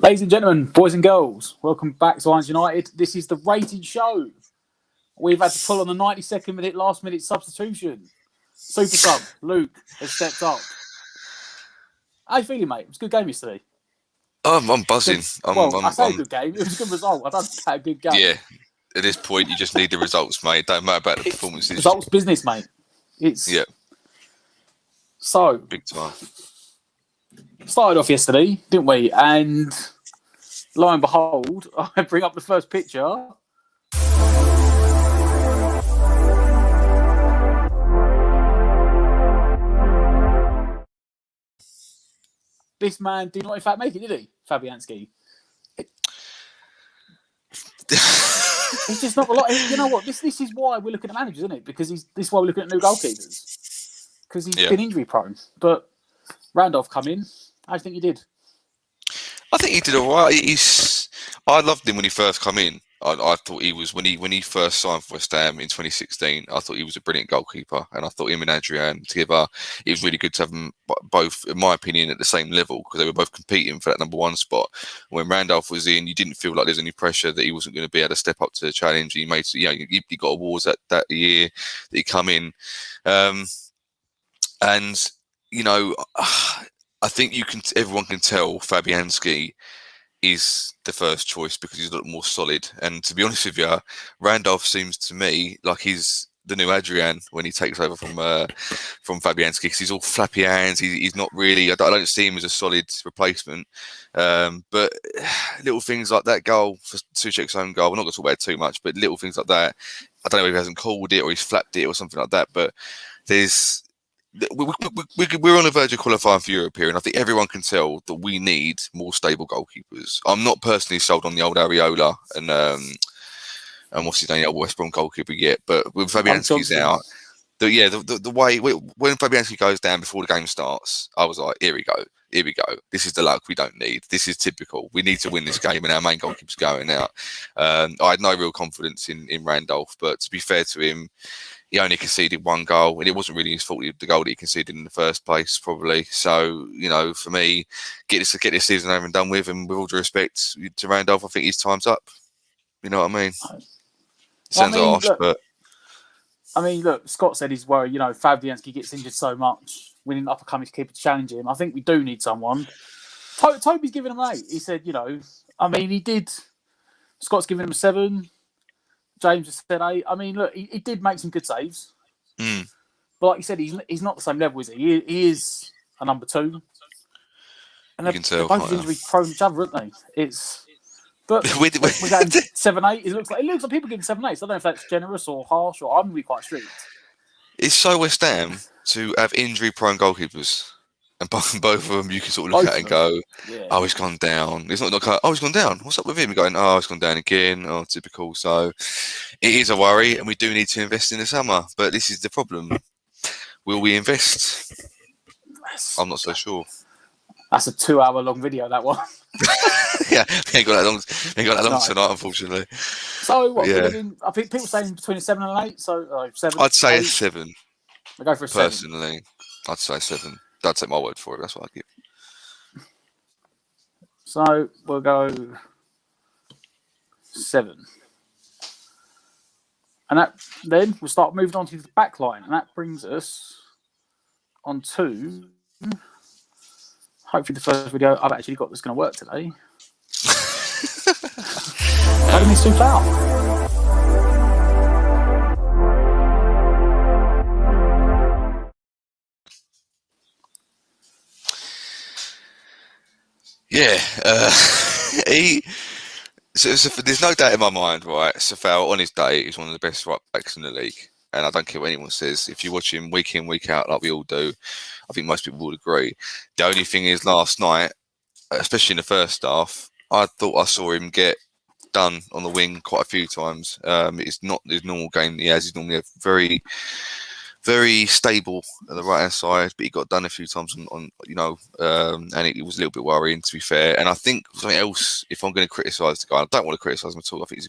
Ladies and gentlemen, boys and girls, welcome back to Lions United. This is the rated show. We've had to pull on the 92nd minute, last minute substitution. Super sub, Luke, has stepped up. How you feeling, mate? It was a good game yesterday. I'm buzzing. I say a good game. It was a good result. I don't think a good game. Yeah, at this point, you just need the results, mate. It don't matter about the performances. Results business, mate. Yeah. So, big time. Started off yesterday, didn't we? And lo and behold, I bring up the first picture. This man did not, in fact, make it, did he? Fabianski. It's just not a lot. You know what? This is why we're looking at managers, isn't it? Because this is why we're looking at new goalkeepers. Because he's been injury prone. But Randolph come in. How do you think he did? I think he did all right. I loved him when he first come in. I thought he was when he first signed for WESTHAM in 2016. I thought he was a brilliant goalkeeper, and I thought him and Managerial together, it was really good to have them both, in my opinion, at the same level because they were both competing for that number one spot. When Randolph was in, you didn't feel like there's any pressure that he wasn't going to be able to step up to the challenge. He made, he got awards that year that he come in, and I think everyone can tell Fabianski is the first choice because he's a lot more solid. And to be honest with you, Randolph seems to me like he's the new Adrian when he takes over from Fabianski because he's all flappy hands. He's not really. I don't see him as a solid replacement. But little things like that goal for Souček's own goal. We're not going to talk about it too much, but little things like that. I don't know if he hasn't called it or he's flapped it or something like that. But we're on the verge of qualifying for Europe here, and I think everyone can tell that we need more stable goalkeepers. I'm not personally sold on the old Areola and what's his name, the old West Brom goalkeeper yet, but with Fabianski's out, the way when Fabianski goes down before the game starts, I was like, here we go. This is the luck we don't need. This is typical. We need to win this game, and our main goalkeeper's going out. I had no real confidence in Randolph, but to be fair to him, he only conceded one goal, and it wasn't really his fault, the goal that he conceded in the first place, probably. So, for me, get this season over and done with, and with all due respect to Randolph, I think his time's up. You know what I mean? Sounds harsh, but... look, Scott said he's worried, Fabianski gets injured so much, we need an up-and-coming keeper to challenge him. I think we do need someone. Toby's giving him an 8. He said, he did... Scott's giving him a 7. James has said 8. Look, he did make some good saves. But like you said, he's not the same level, is he? He is a number 2. And they're both injury prone to each other, aren't they? But we're going 7, 8. It looks like people giving 7, 8. So I don't know if that's generous or harsh, or I'm really quite strict. It's so West Ham to have injury prone goalkeepers. And both of them you can sort of look at and go, oh, he's gone down. It's not like, oh, he's gone down. What's up with him? You're going, oh, he's gone down again. Oh, typical. So it is a worry, and we do need to invest in the summer. But this is the problem. Will we invest? I'm not so sure. That's a 2-hour-long video, that one. Yeah, we ain't got that long tonight, unfortunately. So what? Yeah. I think people saying between a 7 and an 8. So 7. I'd say 8. A 7. I go for a 7. Personally, I'd say 7. I'd take my word for it. That's what I give. So we'll go 7. And then we'll start moving on to the back line. And that brings us on to, hopefully the first video I've actually got that's going to work today. Having these 2 foul. Yeah, there's no doubt in my mind, right? Safal, on his day, is one of the best right backs in the league. And I don't care what anyone says. If you watch him week in, week out, like we all do, I think most people would agree. The only thing is last night, especially in the first half, I thought I saw him get done on the wing quite a few times. It's not his normal game he has. He's normally a very, very stable at the right-hand side, but he got done a few times and it was a little bit worrying, to be fair. And I think something else, if I'm going to criticise the guy, I don't want to criticise him at all. I think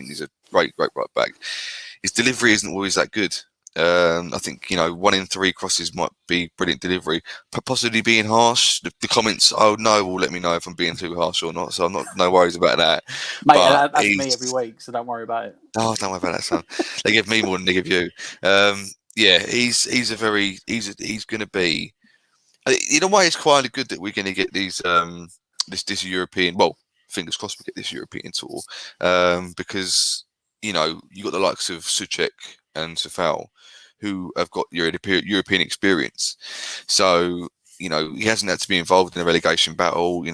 he's a great right back. His delivery isn't always that good. I think 1 in 3 crosses might be brilliant delivery. Possibly being harsh. The comments, oh no, will let me know if I'm being too harsh or not. So I'm no worries about that. Mate, But that's me every week, so don't worry about it. Oh, don't worry about that, son. They give me more than they give you. Yeah, he's going to be. In a way, it's quite good that we're going to get these this European. Well, fingers crossed we get this European tour, because you got the likes of Suchek and Safal, who have got European experience. So he hasn't had to be involved in a relegation battle.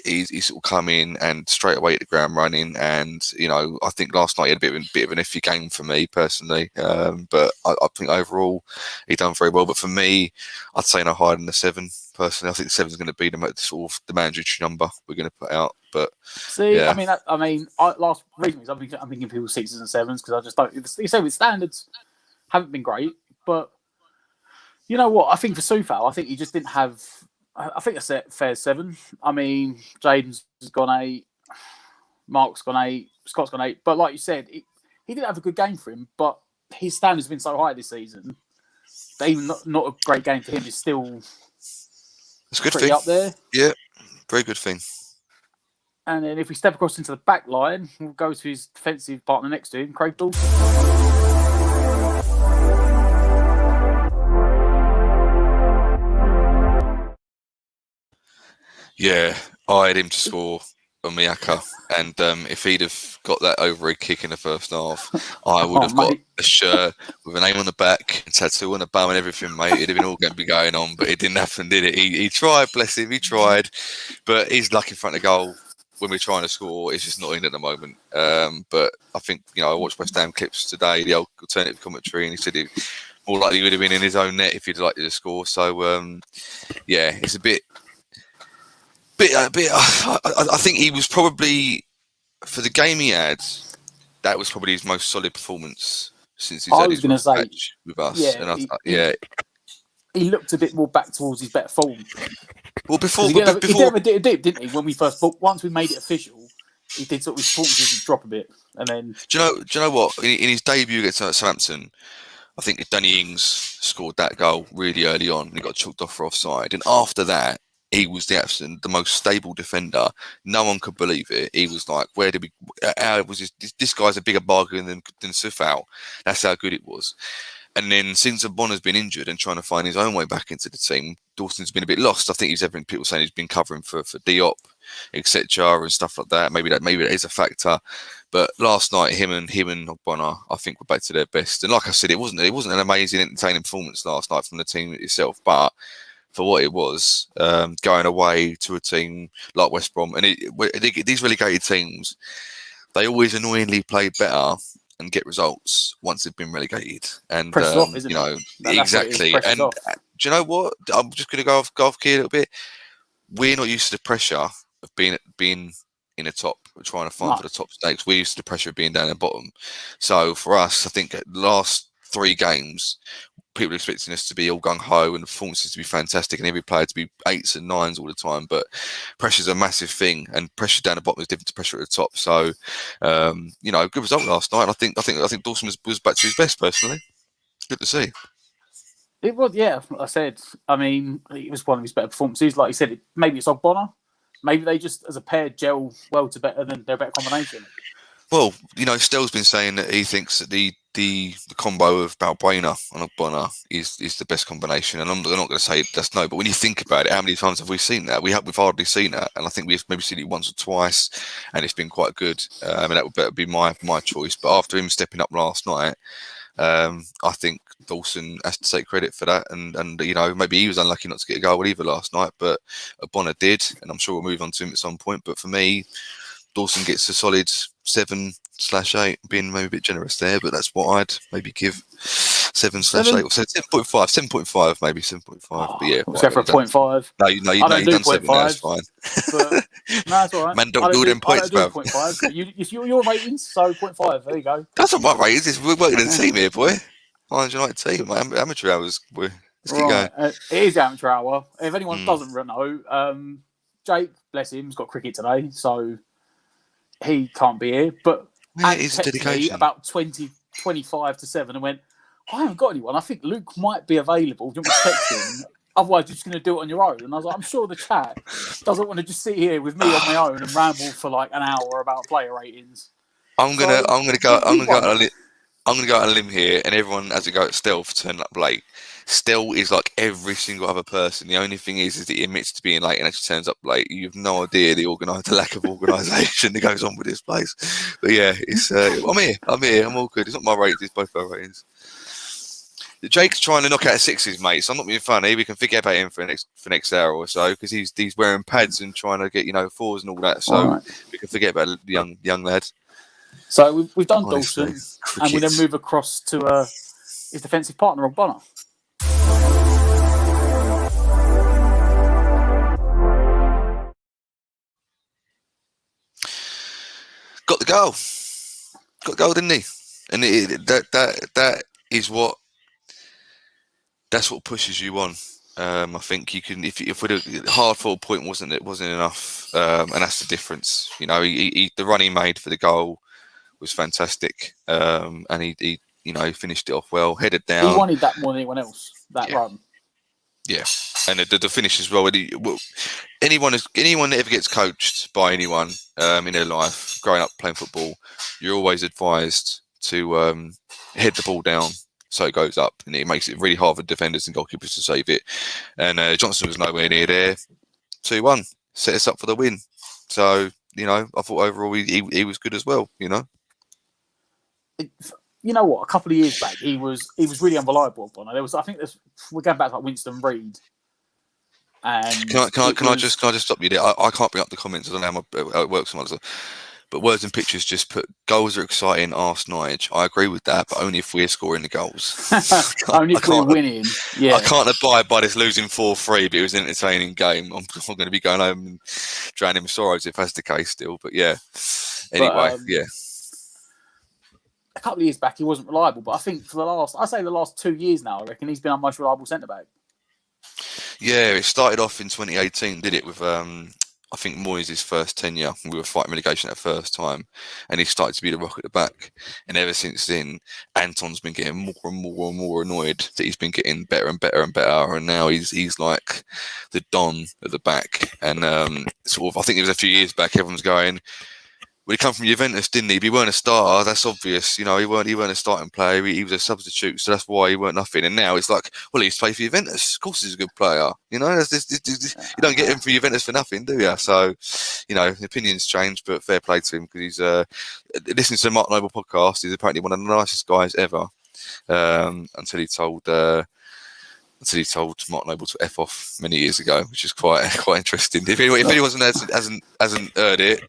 He's sort of come in and straight away hit the ground running. And I think last night he had a bit of an iffy game for me personally, but I think overall he done very well. But for me, I'd say no higher than a 7. Personally, I think the 7 is going to be the mandatory number we're going to put out. But see, yeah. recently I'm thinking people 6s and 7s because I just don't. You say with standards haven't been great, but you know what? I think for Sufal, I think he just didn't have. I think that's a fair 7. I mean, Jaden's gone 8, Mark's gone 8, Scott's gone 8. But like you said, he didn't have a good game for him, but his standards have been so high this season that even not a great game for him is still it's a good pretty thing up there. Yeah, very good thing. And then if we step across into the back line, we'll go to his defensive partner next to him, Craig Dawson. Yeah, I had him to score on Miyaka, and if he'd have got that overhead kick in the first half, I would have got a shirt with a name on the back and tattoo on the bum and everything, mate. It'd have been all going to be going on, but it didn't happen, did it? He tried, bless him, he tried, but he's lucky in front of goal when we're trying to score. It's just not in at the moment. But I think, I watched West Ham clips today, the alternative commentary, and he said it more likely would have been in his own net if he'd liked to score. So, yeah, it's a bit. I think he was probably, for the game he had, that was probably his most solid performance since he's had his match with us. Yeah, and he looked a bit more back towards his better form. Well, before he did have a dip, didn't he? When we first, but once we made it official, he did sort of his performances drop a bit, and then. Do you know what? In his debut against Southampton, I think Danny Ings scored that goal really early on. And he got chalked off for offside, and after that, he was the most stable defender. No one could believe it. He was like, where did we? How was this guy's a bigger bargain than Sufal. That's how good it was. And then since Bonner's been injured and trying to find his own way back into the team, Dawson's been a bit lost. I think he's having people saying he's been covering for Diop, etc. and stuff like that. Maybe that is a factor. But last night, him and Bonner, I think, were back to their best. And like I said, it wasn't an amazing, entertaining performance last night from the team itself, but for what it was, going away to a team like West Brom, and these relegated teams, they always annoyingly play better and get results once they've been relegated. And off, isn't it? Exactly. And do you know what? I'm just going to go off key a little bit. We're not used to the pressure of being in the top, trying to fight for the top stakes. We're used to the pressure of being down the bottom. So for us, I think the last 3 games, people are expecting us to be all gung-ho and the performances to be fantastic and every player to be 8s and 9s all the time, but pressure's a massive thing, and pressure down the bottom is different to pressure at the top. So good result last night. I think Dawson was back to his best personally. Good to see. It was, yeah. I said, I mean, it was one of his better performances. Like you said, maybe it's Bonner. Maybe they just, as a pair, gel well to better than their better combination. Well, Stell's been saying that he thinks that the combo of Balbuena and Ogbonna is the best combination, and I'm not going to say that's no, but when you think about it, how many times have we seen that? We've hardly seen that, and I think we've maybe seen it once or twice, and it's been quite good. And that would better be my choice. But after him stepping up last night, I think Dawson has to take credit for that, and maybe he was unlucky not to get a goal either last night, but Ogbonna did, and I'm sure we'll move on to him at some point. But for me, Dawson gets a solid 7/8, being maybe a bit generous there, but that's what I'd maybe give 7/8 or 7.5, maybe 7.5. But yeah, let's go for a 0.5. No, you've done 7. That's fine. But, no, that's all right. Man, don't do them points, bro. 0.5. Your ratings, so 0.5. There you go. That's not my ratings. We're working in a team here, boy. Managerial United team. My amateur hours. Let's keep going. It is amateur hour. If anyone doesn't know, Jake, bless him, has got cricket today, so he can't be here. But it's dedication. About 25 to 7 and went, I haven't got anyone. I think Luke might be available. Do you want me to text him? Otherwise, you're just going to do it on your own. And I was like, I'm sure the chat doesn't want to just sit here with me on my own and ramble for like an hour about player ratings. I'm gonna go out on a limb here, and everyone has to go at Stealth turn up late. Stealth is like every single other person. The only thing is that he admits to being late and actually turns up late. You have no idea the lack of organisation that goes on with this place. But yeah, it's I'm here. I'm all good. It's not my ratings, it's both our ratings. Jake's trying to knock out sixes, mate. So I'm not being funny. We can forget about him for next hour or so because he's wearing pads and trying to get fours and all that. So we can forget about the young lad. So we've done Dawson, and we then move across to his defensive partner, Rob Bonner. Got the goal, didn't he? And that is what. That's what pushes you on. I think you can, if the hard fought point wasn't enough, and that's the difference. The run he made for the goal was fantastic, and he finished it off well, headed down. He wanted that more than anyone else. That run. Yeah, and the finish as well. Anyone that ever gets coached by anyone in their life, growing up playing football, you're always advised to head the ball down so it goes up, and it makes it really hard for defenders and goalkeepers to save it. And Johnson was nowhere near there. 2-1, set us up for the win. So I thought overall he was good as well. You know what? A couple of years back, he was really unreliable. We're going back to like Winston Reid. And can I just stop you there? I can't bring up the comments. I don't know how it works. But Words and Pictures just put goals are exciting. Arse Nige. I agree with that, but only if we're scoring the goals. Only if we're winning. Yeah, I can't abide by this losing 4-3, but it was an entertaining game. I'm going to be going home and drowning in sorrows if that's the case still. But yeah. Anyway, yeah. A couple of years back, he wasn't reliable, but I think for the last 2 years now, I reckon he's been our most reliable centre back. Yeah, it started off in 2018, did it, with I think Moyes' first tenure. We were fighting relegation that first time, and he started to be the rock at the back. And ever since then, Anton's been getting more and more and more annoyed that he's been getting better and better and better. And now he's like the Don at the back. And I think it was a few years back, everyone's going, well, he come from Juventus, didn't he? But he weren't a starter. That's obvious. He weren't a starting player. He was a substitute, so that's why he weren't nothing. And now it's like, well, he's played for Juventus. Of course, he's a good player. You don't get him for Juventus for nothing, do you? So, opinions change, but fair play to him because he's listening to the Mark Noble podcast. He's apparently one of the nicest guys ever. Until he told Mark Noble to F off many years ago, which is quite interesting. If anyone hasn't heard it,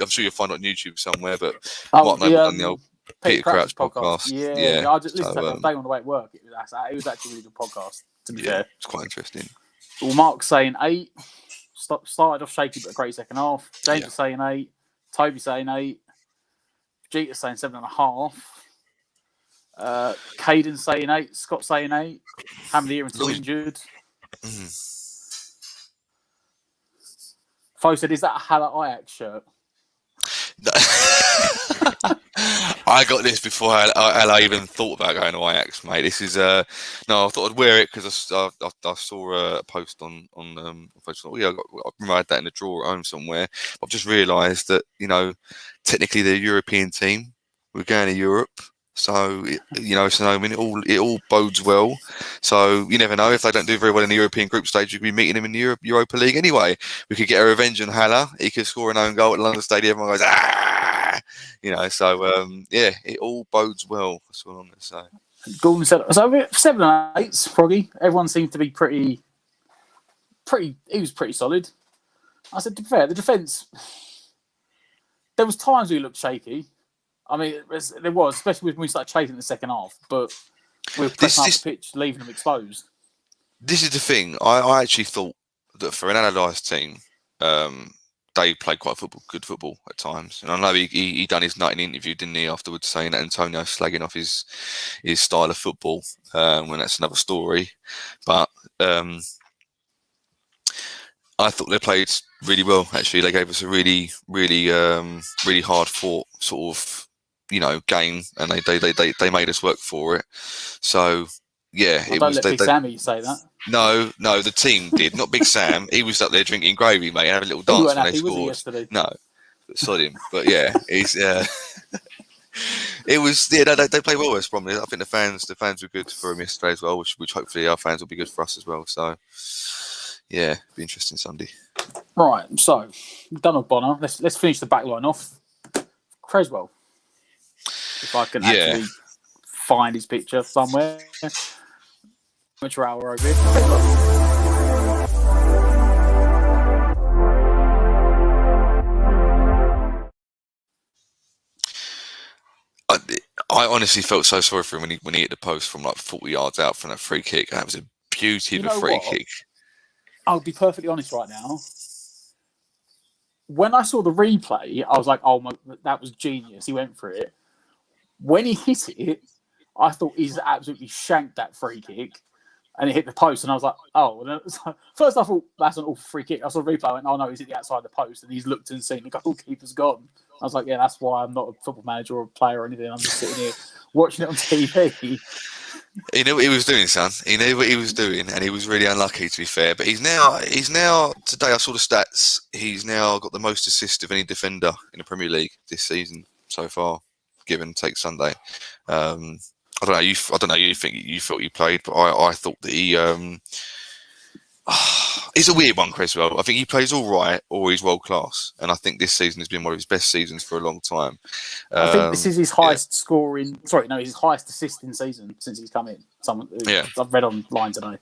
I'm sure you'll find it on YouTube somewhere, but Mark Noble done the old Peter Crouch podcast. Yeah. I just listened to that day on the way to work. It was actually a really good podcast, to be fair. It's quite interesting. Well, Mark's saying 8. Started off shaky, but a great second half. James is saying 8. Toby saying 8. Vegeta's saying 7.5. Caden saying 8. Scott saying 8. Hammer here until injured. Fo said, is that a Haller Ajax shirt? I got this before I even thought about going to Ajax, mate. This is no, I thought I'd wear it because I saw a post on Facebook. I remember I had that in the drawer at home somewhere. I've just realised that technically they're a European team. We're going to Europe, so it all bodes well. So you never know, if they don't do very well in the European group stage, you could be meeting them in the Europa League anyway. We could get a revenge on Haller. He could score an own goal at London Stadium. Everyone goes, it all bodes well. That's what I'm going to say. Gordon said, so 7 and 8, Froggy. Everyone seemed to be pretty. He was pretty solid. I said, to be fair, the defence. There was times we looked shaky. I mean, there was, especially when we started chasing the second half. But we were pressing up the pitch, leaving them exposed. This is the thing. I actually thought that for an analysed team, they played quite good football at times. And I know he done his night in interview, didn't he, afterwards, saying that Antonio slagging off his style of football, when that's another story. But I thought they played really well, actually. They gave us a really, really, really hard fought sort of game, and they made us work for it. So yeah, I don't let Big Sammy say that. No, the team did, not Big Sam. He was up there drinking gravy, mate, and having a little He dance weren't when happy, they was he, scored. yesterday? No, sod him. But yeah, he's it was they played well, West Brom. I think the fans were good for him yesterday as well, which hopefully our fans will be good for us as well. So yeah, be interesting Sunday. Right, so we've done with Bonner. Let's finish the back line off. Creswell, if I can actually find his picture somewhere. Amateur hour over here. I honestly felt so sorry for him when he hit the post from like 40 yards out from that free kick. That was a beauty of a free kick. I'll be perfectly honest right now. When I saw the replay, I was like, "Oh my, that was genius." He went for it. When he hit it, I thought he's absolutely shanked that free kick, and it hit the post. And I was like, "Oh." And first, I thought that's an awful free kick. I saw the replay, I went, "Oh no, he's hit the outside of the post," and he's looked and seen the goalkeeper's gone. I was like, "Yeah, that's why I'm not a football manager or a player or anything. I'm just sitting here watching it on TV." He knew what he was doing, son. He knew what he was doing, and he was really unlucky, to be fair. But he's now today. I saw the stats. He's now got the most assists of any defender in the Premier League this season so far, give and take Sunday. I don't know. I don't know. You thought he played, but I thought that he. He's a weird one, Creswell. I think he plays all right, or he's world class, and I think this season has been one of his best seasons for a long time. I think this is his highest scoring. Sorry, no, his highest assisting season since he's come in. I've read online today.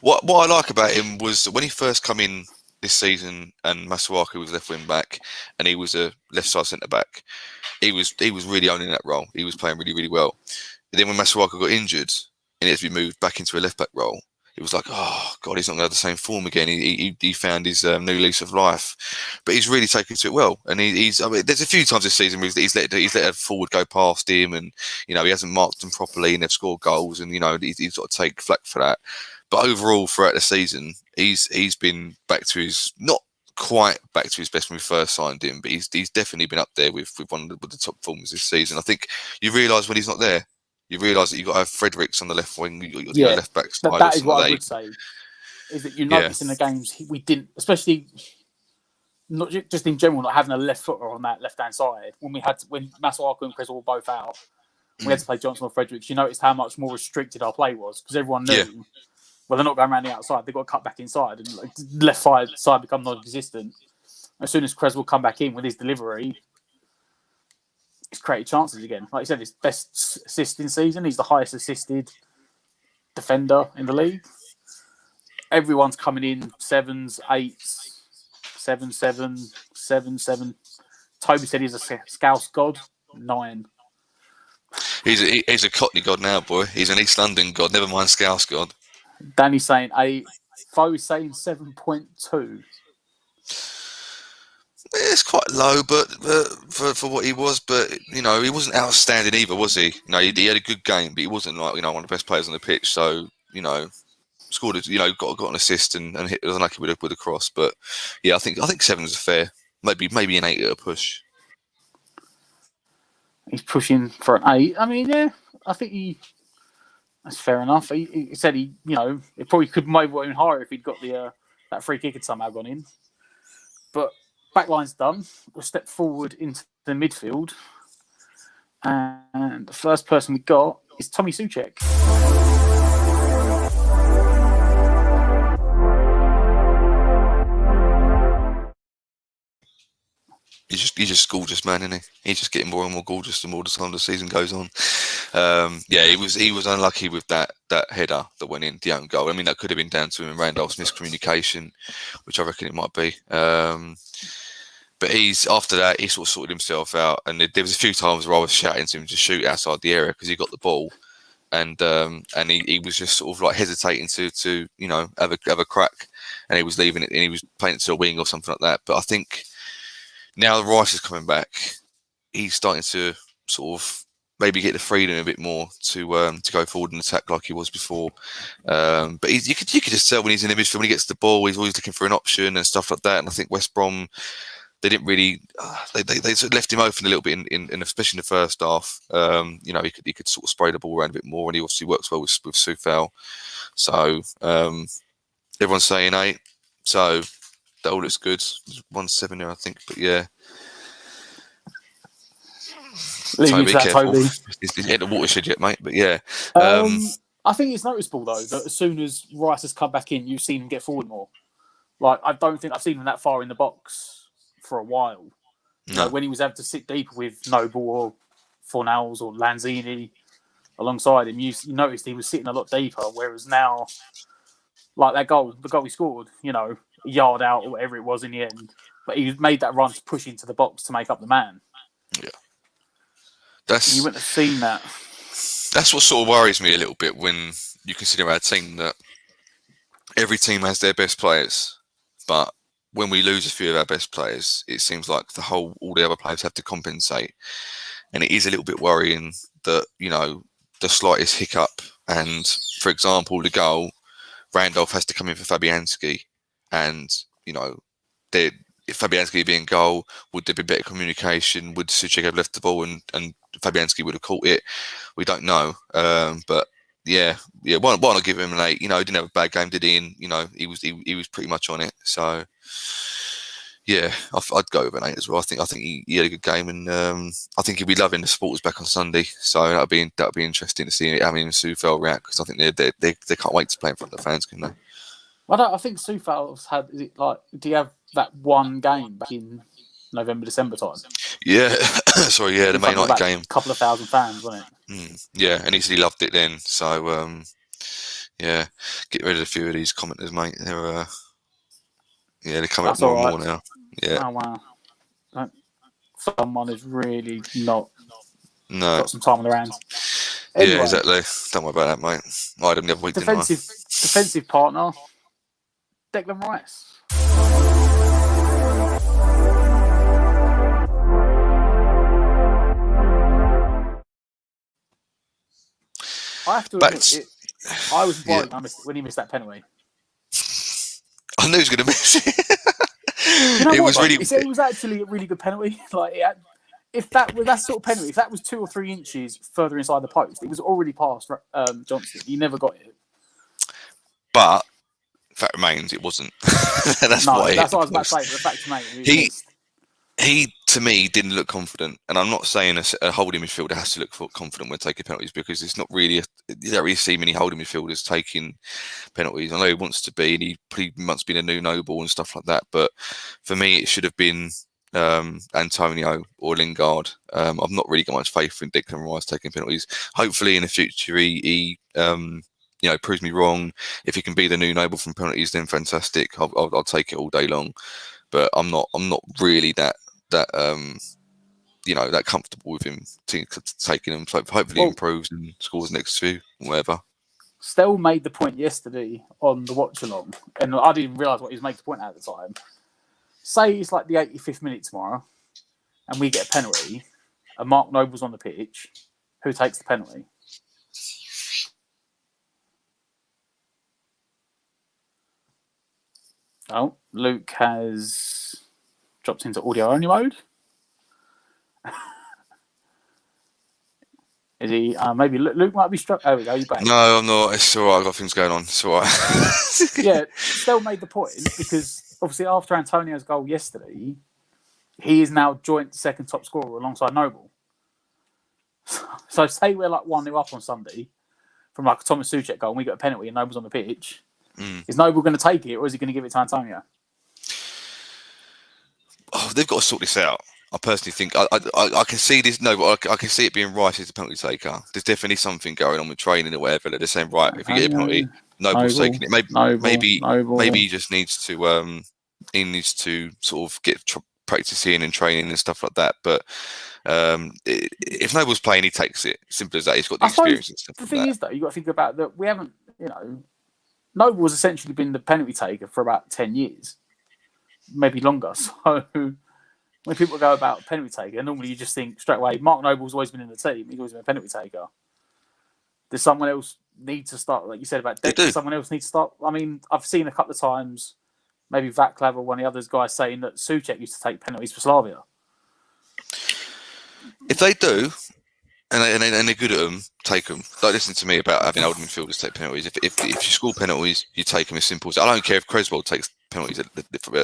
What I like about him was when he first come in this season, and Masuaku was left wing back, and he was a left side centre back. He was really owning that role. He was playing really, really well. And then when Masuaku got injured and he had to be moved back into a left back role, it was like, oh God, he's not going to have the same form again. He found his new lease of life, but he's really taken to it well. And he's I mean, there's a few times this season where he's let a forward go past him, and he hasn't marked them properly, and they've scored goals, and he's got to take flack for that. But overall, throughout the season, he's been back to his not quite back to his best when we first signed him, but he's definitely been up there with one of the top performers this season. I think you realise when he's not there. You realise that you've got to have Fredericks on the left wing, your left back side. That is what I would say. Is that you notice in the games we didn't, especially not just in general, not having a left footer on that left hand side. When Masuaku and Chris were both out, we had to play Johnson or Fredericks. You noticed how much more restricted our play was because everyone knew. Well, they're not going around the outside. They've got to cut back inside, and left side become non-existent. As soon as Creswell come back in with his delivery, he's created chances again. Like you said, his best assisting season. He's the highest assisted defender in the league. Everyone's coming in 7s, 8s, 7-7, 7-7. Toby said he's a Scouse god. 9. He's a Cockney god now, boy. He's an East London god. Never mind Scouse god. Danny's saying 8. Foe is saying 7.2. It's quite low, but for what he was, but he wasn't outstanding either, was he? He had a good game, but he wasn't like one of the best players on the pitch. So scored, got an assist and hit was unlucky with a cross. But yeah, I think 7 is fair. Maybe an 8 at a push. He's pushing for an 8. I mean, yeah, I think that's fair enough. He said he probably could maybe even higher if he'd got that free kick had somehow gone in, but. Backline's done. We'll step forward into the midfield. And the first person we got is Tommy Souček. He's just gorgeous, man, isn't he? He's just getting more and more gorgeous the more the time the season goes on. He was unlucky with that header that went in, the own goal. I mean, that could have been down to him and Randolph's miscommunication, which I reckon it might be. But after that, he sort of sorted himself out. And there was a few times where I was shouting to him to shoot outside the area because he got the ball. And he was just sort of like hesitating to have a crack. And he was leaving it and he was playing it to a wing or something like that. But I think now Rice is coming back, he's starting to sort of maybe get the freedom a bit more to go forward and attack like he was before. But you could just tell when he's in the midfield, when he gets the ball, he's always looking for an option and stuff like that. And I think West Brom they didn't really. They sort of left him open a little bit in especially in the first half. He could sort of spray the ball around a bit more, and he obviously works well with Soufal. So everyone's saying 8. So that all looks good. 1-7 there, I think. But yeah. Leave you to that, Toby. He's hit the watershed yet, mate. But yeah. I think it's noticeable, though, that as soon as Rice has come back in, you've seen him get forward more. Like, I don't think I've seen him that far in the box for a while. No. When he was able to sit deeper with Noble or Fornals or Lanzini alongside him, you noticed he was sitting a lot deeper, whereas now, like the goal he scored, a yard out or whatever it was in the end, but he made that run to push into the box to make up the man. Yeah. You wouldn't have seen that. That's what sort of worries me a little bit when you consider our team, that every team has their best players, but when we lose a few of our best players, it seems like all the other players have to compensate, and it is a little bit worrying that the slightest hiccup, and for example the goal, Randolph has to come in for Fabianski, and if Fabianski had been in goal, would there be better communication? Would Souček have left the ball and Fabianski would have caught it? We don't know. But yeah. Why not give him an 8? He didn't have a bad game, did he? And he was pretty much on it. So yeah, I'd go with an 8 as well. I think he had a good game, and I think he'll be loving the supporters back on Sunday. So that'll be interesting to see him and Soufal react, because I think they can't wait to play in front of the fans, can they? I think Soufal's had. Is it like? Do you have that one game back in November, December time? Yeah, sorry, yeah, the Man United game. A couple of thousand fans, wasn't it? Yeah, and he said he loved it then. So yeah, get rid of a few of these commenters, mate. They're coming up more and more now. Yeah. Oh wow. Someone is really not. No. Got some time on their hands. Anyway, yeah, exactly. Don't worry about that, mate. I had him the other week. Defensive partner. Declan Rice. I have to admit, I was worried when he missed that penalty. I knew he was going to miss it. It was actually a really good penalty. If that was that sort of penalty, if that was 2 or 3 inches further inside the post, it was already past Johnson. He never got it. But fact remains, it wasn't. That's what I was about to say. But the fact remains, he to me didn't look confident, and I'm not saying a holding midfielder has to look confident when taking penalties, because it's not really. You don't really see many holding midfielders taking penalties. I know he wants to be, and he must be a new Noble and stuff like that. But for me, it should have been Antonio or Lingard. I've not really got much faith in Declan Rice taking penalties. Hopefully, in the future, he proves me wrong. If he can be the new Noble from penalties, then fantastic. I'll take it all day long. But I'm not really that comfortable with him taking them. So hopefully he improves and scores next few, whatever. Stell made the point yesterday on the watch along, and I didn't realise what he was making the point at the time. Say it's like the 85th minute tomorrow, and we get a penalty, and Mark Noble's on the pitch. Who takes the penalty? Oh, Luke has dropped into audio only mode. Is he? Maybe Luke might be struck. Oh, we go. You're back. No, I'm not. It's all right. I've got things going on. It's all right. Yeah, Stell made the point, because obviously after Antonio's goal yesterday, he is now joint second top scorer alongside Noble. So say we're like 1-0 up on Sunday from like a Thomas Souček goal, and we get a penalty and Noble's on the pitch. Is Noble going to take it, or is he going to give it to Antonio? Oh, they've got to sort this out. I personally think I can see this. No, but I can see it being Rice as the penalty taker. There's definitely something going on with training or whatever. They're saying, right, if you get a penalty, Noble's taking it. Maybe he just needs to sort of get practicing and training and stuff like that. But if Noble's playing, he takes it. Simple as that. He's got the experience and stuff. The thing is, though, you've got to think about that. We haven't, Noble has essentially been the penalty taker for about 10 years, maybe longer. So when people go about penalty taker, normally you just think straight away, Mark Noble's always been in the team. He's always been a penalty taker. Does someone else need to start, like you said about Declan, someone else need to start? I mean, I've seen a couple of times maybe Vaclav or one of the others guys saying that Souček used to take penalties for Slavia. If they do, and they're good at them, take them. Don't listen to me about having older midfielders take penalties. If you score penalties, you take them as simple as. I don't care if Creswell takes penalties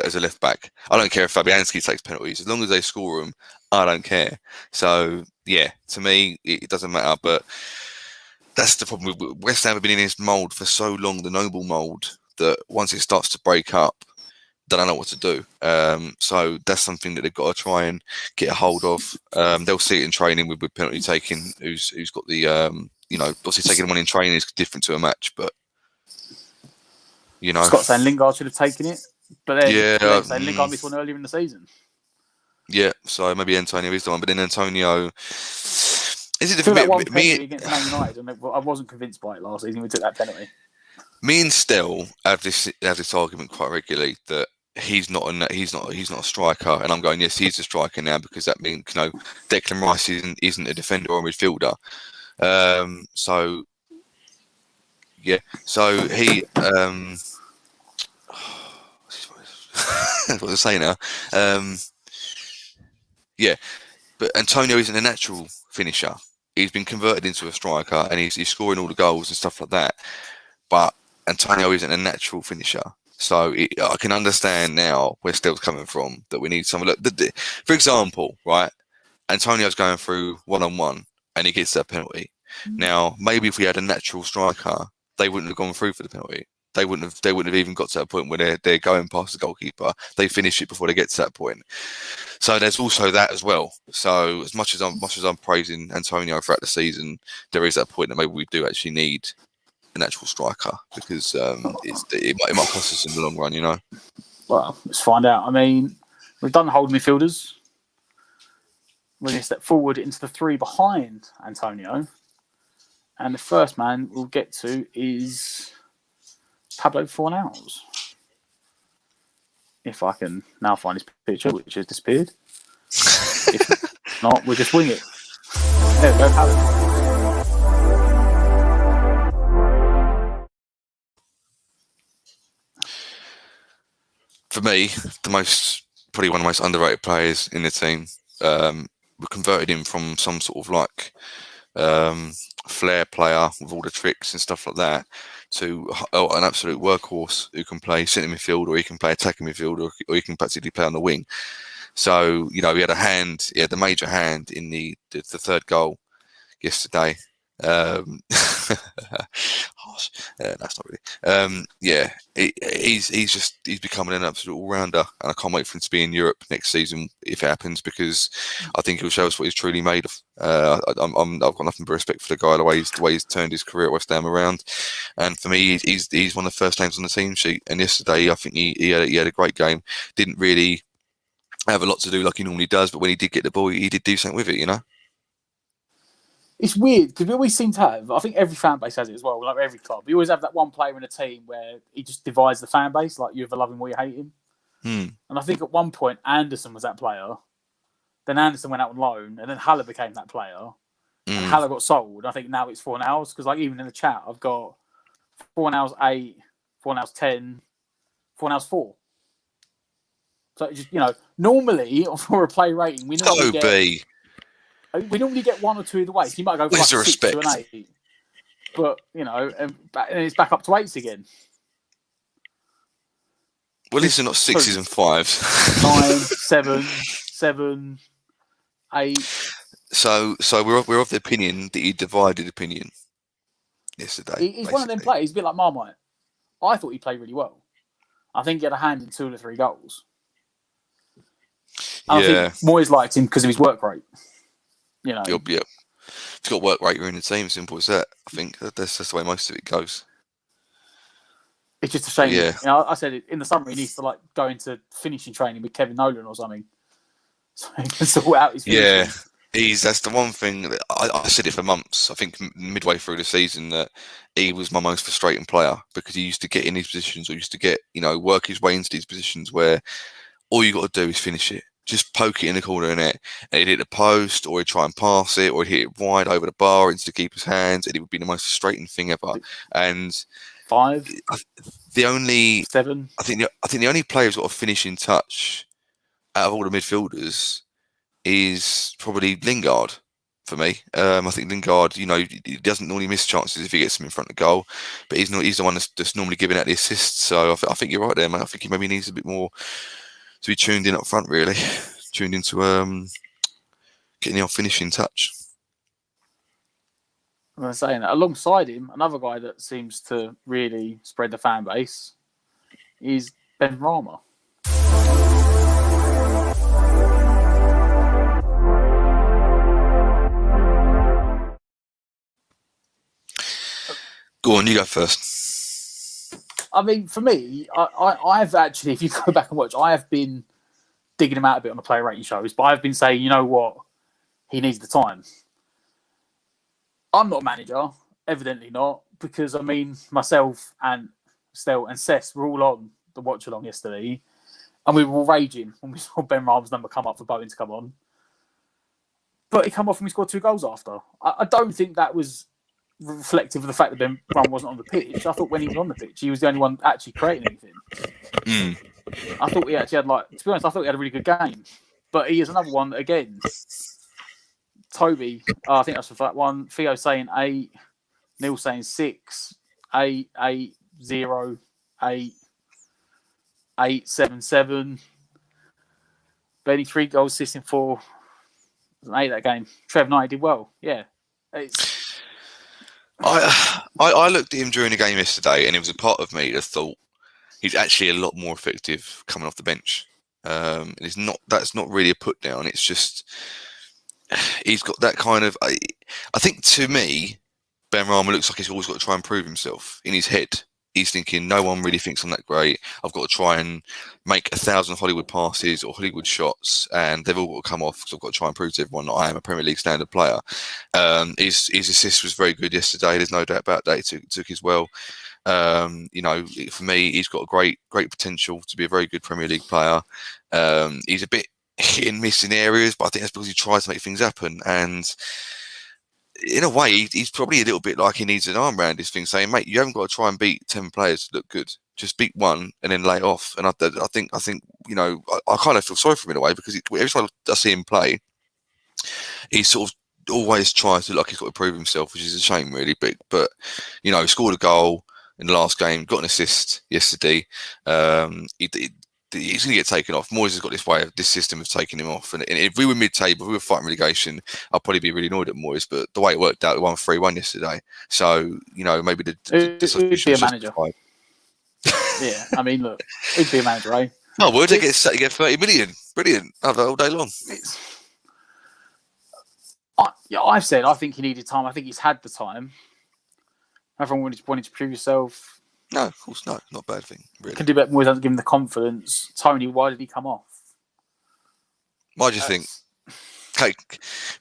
as a left back. I don't care if Fabianski takes penalties. As long as they score them, I don't care. So yeah, to me, it doesn't matter. But that's the problem. West Ham have been in this mould for so long, the noble mould, that once it starts to break up, they don't know what to do. So that's something that they've got to try and get a hold of. They'll see it in training with penalty taking. Who's got the obviously taking one in training is different to a match, but Scott's saying Lingard should have taken it, but then saying Lingard missed one earlier in the season. Yeah, so maybe Antonio is the one, but then Antonio. Is it that one penalty against Man United? And I wasn't convinced by it last season. We took that penalty. Me and Stell have this argument quite regularly that he's not a striker, and I'm going, yes, he's a striker now, because that means Declan Rice isn't a defender or a midfielder. So yeah, so he what was I saying now? Yeah, but Antonio isn't a natural finisher. He's been converted into a striker, and he's scoring all the goals and stuff like that. But Antonio isn't a natural finisher. So I can understand now where Stell's coming from, that we need someone. Look, for example, right? Antonio's going through one-on-one and he gets that penalty. Now, maybe if we had a natural striker, they wouldn't have gone through for the penalty. They wouldn't have even got to that point where they're going past the goalkeeper. They finish it before they get to that point. So there's also that as well. So as much as I'm praising Antonio throughout the season, there is that point that maybe we do actually need an actual striker, because it might cost us in the long run, Well, let's find out. I mean, we've done the holding midfielders. We're going to step forward into the three behind Antonio. And the first man we'll get to is Pablo Fornals. If I can now find his picture, which has disappeared. If not, we'll just wing it. There we go, Pablo. For me, probably one of the most underrated players in the team. We converted him from some sort of flair player with all the tricks and stuff like that to an absolute workhorse who can play centre midfield, or he can play attacking midfield, or he can practically play on the wing. So he had a major hand in the third goal yesterday. That's not really. He's becoming an absolute all-rounder, and I can't wait for him to be in Europe next season if it happens, because I think he'll show us what he's truly made of. I've got nothing but respect for the guy, the way he's turned his career at West Ham around, and for me, he's one of the first names on the team sheet. And yesterday, I think he had a great game. Didn't really have a lot to do like he normally does, but when he did get the ball, he did do something with it, It's weird because we always seem to have, I think every fan base has it as well, like every club. You always have that one player in a team where he just divides the fan base, like you either love him or you hate him. And I think at one point Anderson was that player. Then Anderson went out on loan, and then Haller became that player. And Haller got sold. I think now it's Fornals, because like even in the chat, I've got Fornals 8, Fornals 10, Fornals 4. So it just, normally for a play rating, we normally get one or two either way. So you might go for like 6 to an 8. But, and it's back up to 8s again. Well, these are not 6s and 5s. 9, 7, 8. So we're of the opinion that he divided opinion yesterday. He's one of them players. He's a bit like Marmite. I thought he played really well. I think he had a hand in 2 or 3 goals. And I think Moyes liked him because of his work rate. Yep. If you've got work rate, you're in the team. Simple as that. I think that's the way most of it goes. It's just a shame. Yeah. I said it in the summer. He needs to go into finishing training with Kevin Nolan or something, so he can sort out his finishing. Yeah, that's the one thing that I said it for months. I think midway through the season that he was my most frustrating player, because he used to get in these positions, or used to get work his way into these positions where all you got to do is finish it. Just poke it in the corner of the net, and he'd hit the post, or he'd try and pass it, or he'd hit it wide over the bar into the keeper's hands, and it would be the most frustrating thing ever. And 5, the only 7. I think the only player who's got a finishing touch out of all the midfielders is probably Lingard for me. I think Lingard, he doesn't normally miss chances if he gets them in front of goal, but he's the one that's normally giving out the assists. So I think you're right there, man. I think he maybe needs a bit more to be tuned in up front, really, tuned into getting the odd finishing touch. I'm saying that alongside him, another guy that seems to really spread the fan base is Benrahma. Go on, you go first. I mean, for me, I've actually, if you go back and watch, I have been digging him out a bit on the player rating shows, but I've been saying, you know what, he needs the time. I'm not a manager, evidently not, because I mean, myself and Stel and Cess were all on the watch along yesterday, and we were all raging when we saw Benrahma's number come up for Bowen to come on. But he come off and we scored 2 goals after. I don't think that was reflective of the fact that Brom wasn't on the pitch. I thought when he was on the pitch, he was the only one actually creating anything. I thought he actually had, to be honest, I thought he had a really good game. But he is another one that, again, Toby, I think that's for that one. Theo saying 8, Neil saying 6, 8, 8, 0, 8, 8, 7, 7. Benny 3 goals, assisting 4. It was an 8 that game. Trev Knight did well. Yeah. I looked at him during the game yesterday, and it was a part of me that thought he's actually a lot more effective coming off the bench. That's not really a put down. It's just he's got that kind of. I think to me, Benrahma looks like he's always got to try and prove himself in his head. He's thinking, no one really thinks I'm that great. I've got to try and make 1,000 Hollywood passes or Hollywood shots, and they've all got to come off because I've got to try and prove to everyone that I am a Premier League standard player. His assist was very good yesterday. There's no doubt about that. He took as well. For me, he's got a great potential to be a very good Premier League player. He's a bit hit and miss in areas, but I think that's because he tries to make things happen. And in a way, he's probably a little bit like he needs an arm around his thing, saying, "Mate, you haven't got to try and beat 10 players to look good. Just beat one and then lay it off." And I think I kind of feel sorry for him in a way, because every time I see him play, he sort of always tries to look like he's got to prove himself, which is a shame, really. But he scored a goal in the last game, got an assist yesterday. He's going to get taken off. Moyes has got this system of taking him off. And if we were mid-table, if we were fighting relegation, I'd probably be really annoyed at Moyes. But the way it worked out, we won 3-1 yesterday. So, maybe the substitution is a manager. Yeah, I mean, look, he'd be a manager, eh? No, would they get 30 million? Brilliant. Have that all day long. I've said I think he needed time. I think he's had the time. Everyone wanted to prove yourself. No, of course not. Not a bad thing, really. Can do better. Moyes hasn't given him the confidence. Tony, why did he come off? Why do you think? Okay,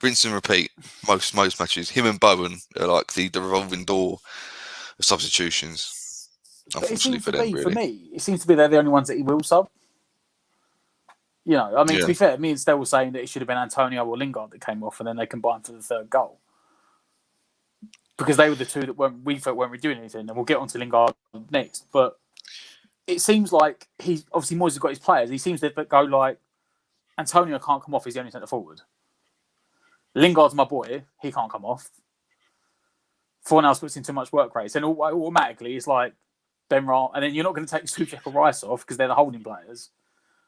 rinse and repeat. Most matches, him and Bowen are like the revolving door of substitutions. Unfortunately for them, really. For me, it seems to be they're the only ones that he will sub. To be fair, me and Stel were saying that it should have been Antonio or Lingard that came off, and then they combined for the 3rd goal. Because they were the two that we felt weren't doing anything, and we'll get on to Lingard next. But it seems like obviously Moyes has got his players. He seems to go like, Antonio can't come off, he's the only centre forward. Lingard's my boy, he can't come off. Fornals puts in too much work rates, and automatically it's like Benrahma, and then you're not going to take Souček or Rice off because they're the holding players.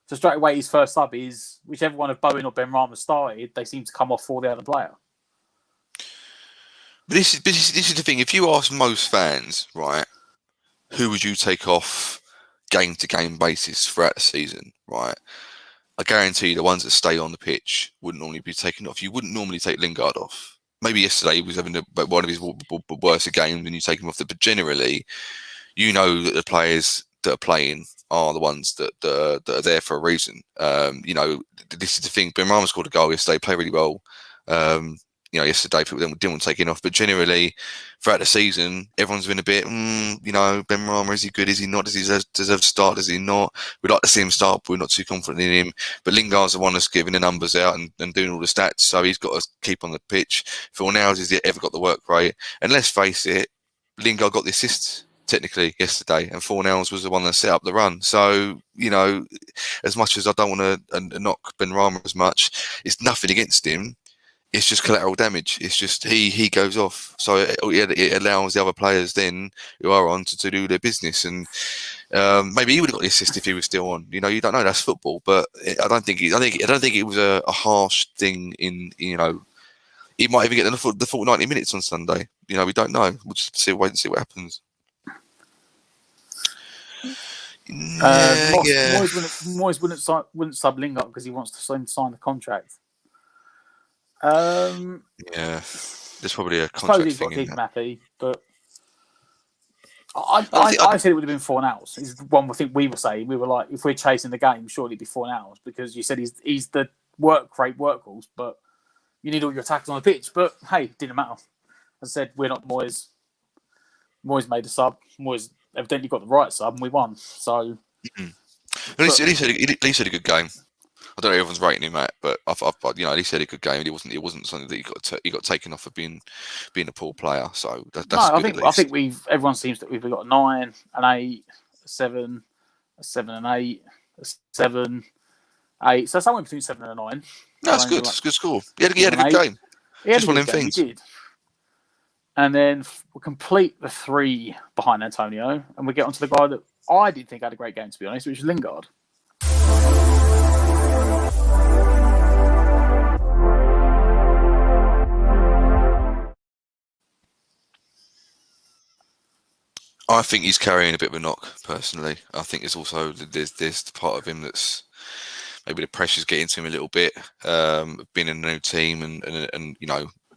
So straight away, his first sub is whichever one of Bowen or Benrahma started, they seem to come off for the other player. But this is the thing. If you ask most fans, right, who would you take off game-to-game basis throughout the season, right? I guarantee the ones that stay on the pitch wouldn't normally be taken off. You wouldn't normally take Lingard off. Maybe yesterday he was having one of his worst games and you take him off. But generally, that the players that are playing are the ones that are there for a reason. This is the thing. Benrahma scored a goal yesterday, played really well. Yesterday people didn't want to take him off, but generally throughout the season, everyone's been a bit, Benrahma, is he good? Is he not? Does he deserve to start? Does he not? We'd like to see him start, but we're not too confident in him. But Lingard's the one that's giving the numbers out and doing all the stats, so he's got to keep on the pitch. Fornals, has he ever got the work rate? And let's face it, Lingard got the assists technically yesterday, and Fornells was the one that set up the run. So, as much as I don't want to knock Benrahma as much, it's nothing against him. It's just collateral damage. It's just he goes off. So it allows the other players then who are on to do their business. And maybe he would have got the assist if he was still on. You don't know. That's football. But I don't think it was a harsh thing. He might even get the full 90 minutes on Sunday. We don't know. We'll just wait and see what happens. Moyes wouldn't sub Lingard because he wants to sign the contract. There's probably a contract he's thing got to keep in him that. happy, but I said it would have been 4 hours. Is one thing we were saying. We were like, if we're chasing the game, surely it'd be 4 hours because you said he's the workhorse, but you need all your attackers on the pitch. But hey, it didn't matter. As I said, we're not Moyes. Moyes made a sub. Moyes evidently got the right sub, and we won. So At least he had a good game. I don't know if everyone's rating him at, but at least he had a good game. It wasn't something that he got taken off for being a poor player. So that's good. I think everyone seems that we've got a 9, an 8, a 7, a 7 and 8, a 7, 8. So somewhere between 7 and a 9. That's good. It's a good score. He had a good game. Just one of them things. He did. And then we complete the 3 behind Antonio, and we get onto the guy that I didn't think had a great game, to be honest, which was Lingard. I think he's carrying a bit of a knock, personally. I think there's also there's the part of him that's maybe the pressure's getting to him a little bit. Being in a new team and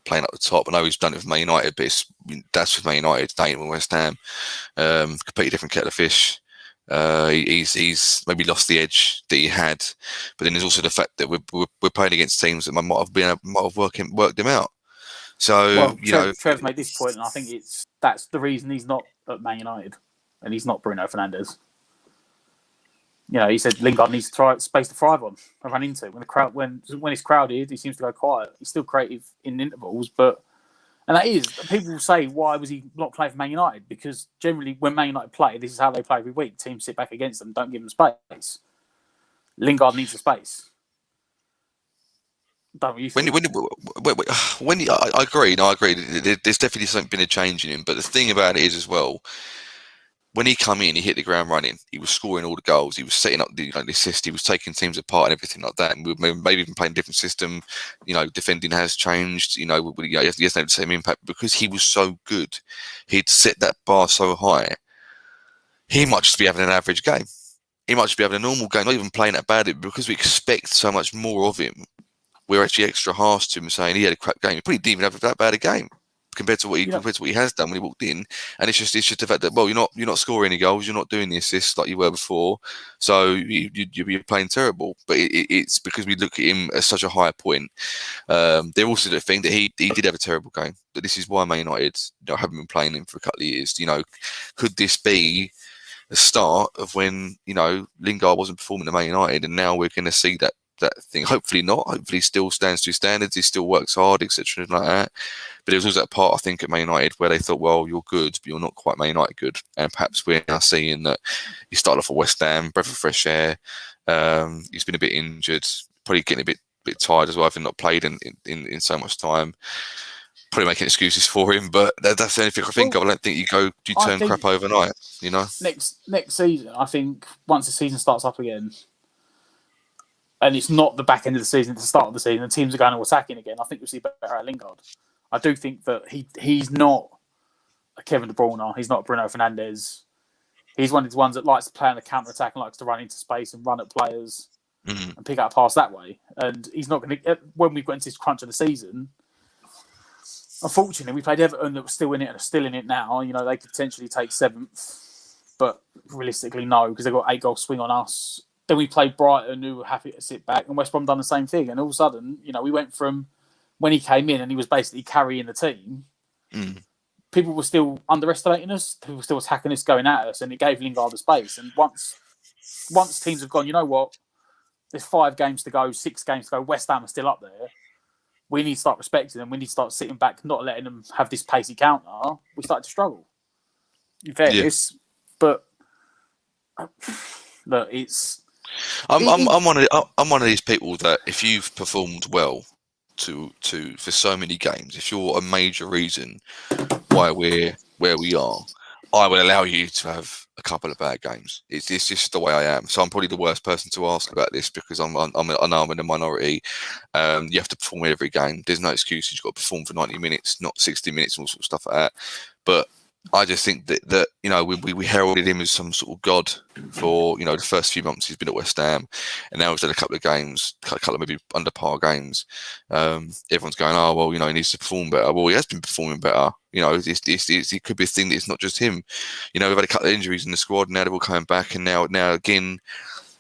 playing up the top. I know he's done it with Man United, but that's with Man United. It's not with West Ham. Completely different kettle of fish. He's maybe lost the edge that he had, but then there's also the fact that we're playing against teams that might have worked him out. So Trev's made this point, and I think that's the reason he's not at Man United, and he's not Bruno Fernandes. He said Lingard needs to try space to thrive on and run into. When it's crowded, he seems to go quiet. He's still creative in intervals, and that is, people will say, why was he not playing for Man United? Because generally, when Man United play, this is how they play every week. Teams sit back against them, don't give them space. Lingard needs the space. Don't you think? I agree. No, I agree. There's definitely been a change in him. But the thing about it is as well, when he come in, he hit the ground running. He was scoring all the goals. He was setting up the assist. He was taking teams apart and everything like that. And we maybe even playing a different system. Defending has changed. He hasn't had the same impact because he was so good. He'd set that bar so high. He might just be having an average game. He might just be having a normal game, not even playing that bad. Because we expect so much more of him, we're actually extra harsh to him, saying he had a crap game. He probably didn't even have that bad a game compared to what he has done when he walked in. And it's just the fact that you're not scoring any goals, you're not doing the assists like you were before, so you're playing terrible. But it's because we look at him at such a higher point. They're also the thing that he did have a terrible game. But this is why Man United haven't been playing him for a couple of years. Could this be the start of when Lingard wasn't performing at Man United, and now we're going to see that thing? Hopefully not. Hopefully he still stands to his standards. He still works hard, etc. like that. But there was also that part, I think, at Man United where they thought, well, you're good, but you're not quite Man United good. And perhaps we're now seeing that he started off at West Ham, breath of fresh air. He's been a bit injured, probably getting a bit tired as well, having not played in so much time. Probably making excuses for him, but that's the only thing I think of. I don't think you turn crap overnight. Next season, I think once the season starts up again, and it's not the back end of the season, it's the start of the season, and teams are going to attacking again, I think we'll see better at Lingard. I do think that he's not a Kevin De Bruyne. He's not a Bruno Fernandes. He's one of the ones that likes to play on the counter-attack and likes to run into space and run at players and pick up a pass that way. And he's not going to... When we've got into this crunch of the season, unfortunately, we played Everton that was still in it and are still in it now. They could potentially take 7th, but realistically, no, because they've got 8-goal swing on us. Then we played Brighton, who were happy to sit back, and West Brom done the same thing. And all of a sudden, we went from when he came in and he was basically carrying the team, people were still underestimating us, people were still attacking us, going at us, and it gave Lingard the space. And once teams have gone, you know what, there's 5 games to go, 6 games to go, West Ham are still up there, we need to start respecting them, we need to start sitting back, not letting them have this pacey counter, we started to struggle. in fairness, but look, it's. I'm one of these people that if you've performed well for so many games, if you're a major reason why we're where we are, I will allow you to have a couple of bad games. It's just the way I am. So I'm probably the worst person to ask about this because I know I'm in the minority. You have to perform every game. There's no excuses. You've got to perform for 90 minutes, not 60 minutes, and all sorts of stuff like that. But I just think that we heralded him as some sort of god for the first few months he's been at West Ham, and now he's done a couple of games, a couple of maybe under par games. Everyone's going, oh well, he needs to perform better. Well, he has been performing better. It could be a thing that it's not just him. We've had a couple of injuries in the squad, now they're all coming back, and now again,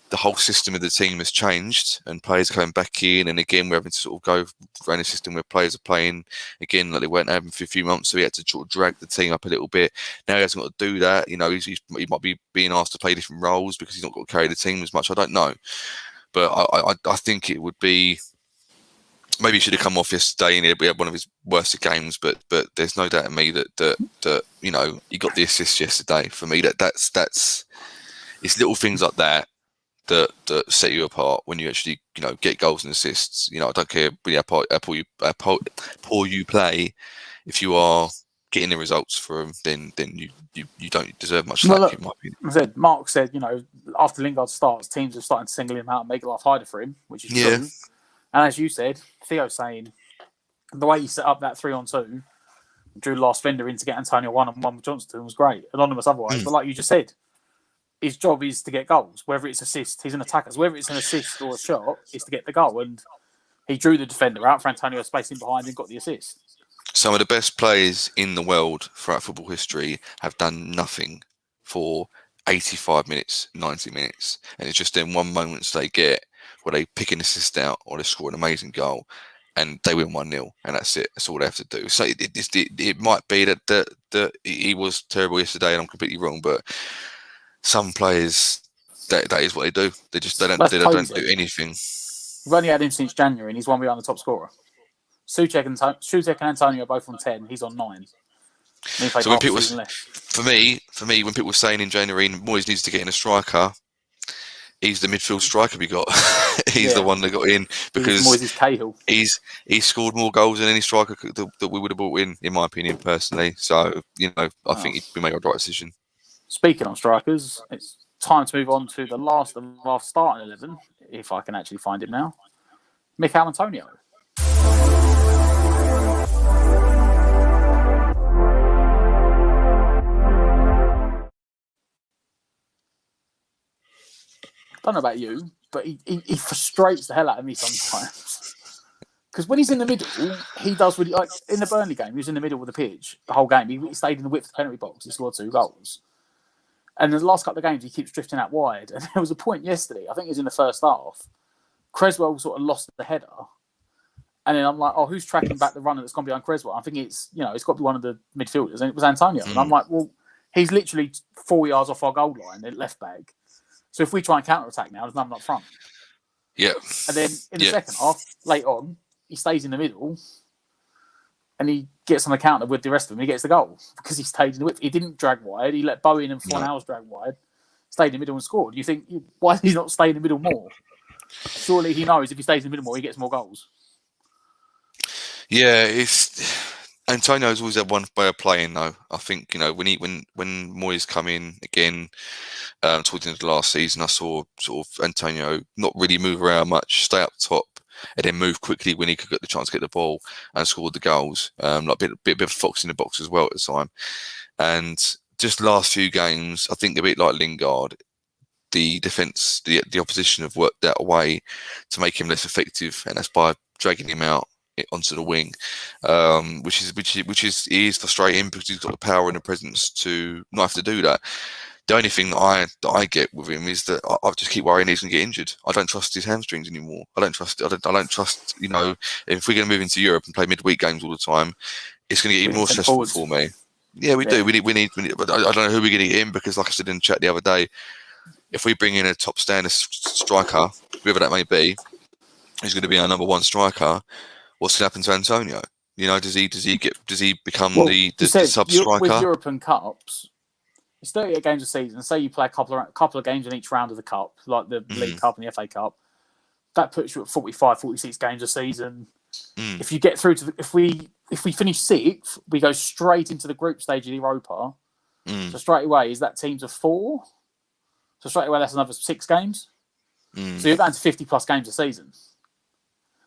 the whole system of the team has changed, and players are coming back in, and again we're having to sort of go around a system where players are playing again like they weren't having for a few months, so he had to sort of drag the team up a little bit. Now he hasn't got to do that. He might be being asked to play different roles because he's not got to carry the team as much. I don't know, but I think it would be. Maybe he should have come off yesterday and he had one of his worst games, but there's no doubt in me that he got the assist yesterday. For me, that's it's little things like that set you apart when you actually get goals and assists. I don't care how poor you play. If you are getting the results for them, then you don't deserve much slack. In my opinion. Mark said after Lingard starts, teams are starting to single him out and make life harder for him, which is true. And as you said, Theo's saying the way he set up that 3-on-2, drew last fender in to get Antonio 1-on-1 with Johnston was great. Anonymous otherwise, but like you just said, his job is to get goals. Whether it's assist, he's an attacker. So whether it's an assist or a shot, is to get the goal. And he drew the defender out for Antonio spacing behind and got the assist. Some of the best players in the world throughout football history have done nothing for 85 minutes, 90 minutes. And it's just in one moments they get where they pick an assist out or they score an amazing goal and they win 1-0, and that's it. That's all they have to do. So it might be that he was terrible yesterday and I'm completely wrong, but some players, that is what they do. They don't do anything. We've only had him since January and he's one behind the top scorer. Souček and Antonio are both on 10. He's on 9. So when people for me, when people were saying in January Moyes needs to get in a striker, he's the midfield striker we got. He's the one that got in because he's scored more goals than any striker that we would have brought in my opinion, personally. So I think we made a right decision. Speaking of strikers, it's time to move on to the last starting 11, if I can actually find it now. Mikel Antonio. I don't know about you, but he frustrates the hell out of me sometimes. Because when he's in the middle, he does really like in the Burnley game. He was in the middle of the pitch the whole game. He stayed in the width of the penalty box. He scored 2 goals. And in the last couple of games, he keeps drifting out wide. And there was a point yesterday, I think it was in the first half, Creswell sort of lost the header. And then I'm like, oh, who's tracking back the runner that's gone behind Creswell? I think it's got to be one of the midfielders. And it was Antonio. And I'm like, well, he's literally 4 yards off our goal line at left back. So if we try and counter-attack now, there's nothing up front. Yeah. And then in the second half, late on, he stays in the middle and he gets on the counter with the rest of them. He gets the goal because he stayed in the width. He didn't drag wide. He let Bowen and Fornals drag wide, stayed in the middle and scored. You think, why does he not stay in the middle more? Surely he knows if he stays in the middle more, he gets more goals. Yeah, Antonio's always had one way of playing, though. I think when Moyes come in again towards the end of the last season, I saw sort of Antonio not really move around much, stay up top, and then move quickly when he could get the chance to get the ball and scored the goals. Like a bit of fox in the box as well at the time. And just last few games, I think a bit like Lingard, the defence, the opposition have worked out a way to make him less effective, and that's by dragging him out onto the wing, which is frustrating because he's got the power and the presence to not have to do that. The only thing that I get with him is that I just keep worrying he's going to get injured. I don't trust his hamstrings anymore. I don't trust. If we're going to move into Europe and play midweek games all the time, it's going to get even more stressful for me. Yeah, we do. We need. But I don't know who we're going to get in because, like I said in the chat the other day, if we bring in a top standard striker, whoever that may be, who's going to be our number one striker, what's going to happen to Antonio? Does he become the sub striker? With European Cups, it's 38 games a season. Say you play a couple of games in each round of the cup, like the League Cup and the FA Cup. That puts you at 45, 46 games a season. If you get through to if we finish 6th, we go straight into the group stage of the Europa. So straight away, is that teams of 4? So straight away, that's another 6 games. So you're going to 50 plus games a season.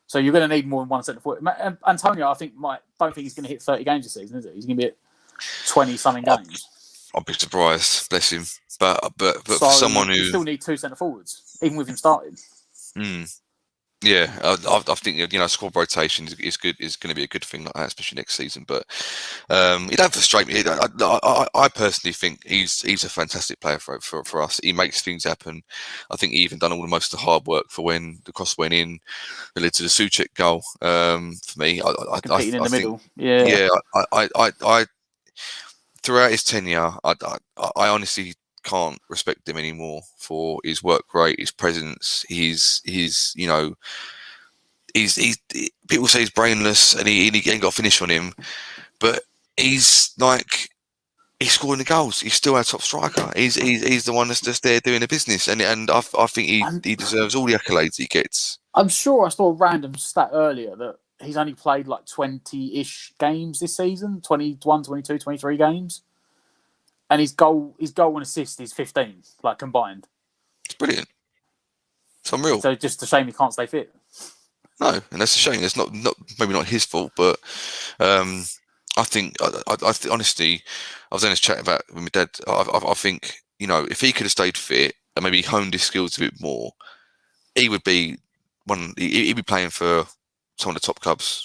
So you're going to need more than one centre forward. Antonio, I think, don't think he's going to hit 30 games this season, is it? He's going to be at 20 something games. I'll be surprised, bless him. But so for someone who still need 2 centre forwards, even with him starting. Yeah, I think squad rotation is good. Is going to be a good thing like that, especially next season. But it don't frustrate me. I personally think he's a fantastic player for us. He makes things happen. I think he even done most of the hard work for when the cross went in, that led to the Souček goal. For me, competing in the middle. I throughout his tenure, I honestly can't respect him anymore for his work rate, his presence, his people say he's brainless and he ain't got a finish on him, but he's scoring the goals. He's still our top striker. He's the one that's just there doing the business, and I think he deserves all the accolades he gets. I'm sure I saw a random stat earlier that he's only played like 20-ish games this season, 21, 22, 23 games. And his goal and assist is 15, like combined. It's brilliant. It's unreal. So just a shame he can't stay fit. No, and that's a shame. It's maybe not his fault, but I think honestly, I was in this chat about with my dad. I think if he could have stayed fit and maybe honed his skills a bit more, he would be one. He'd be playing for some of the top clubs.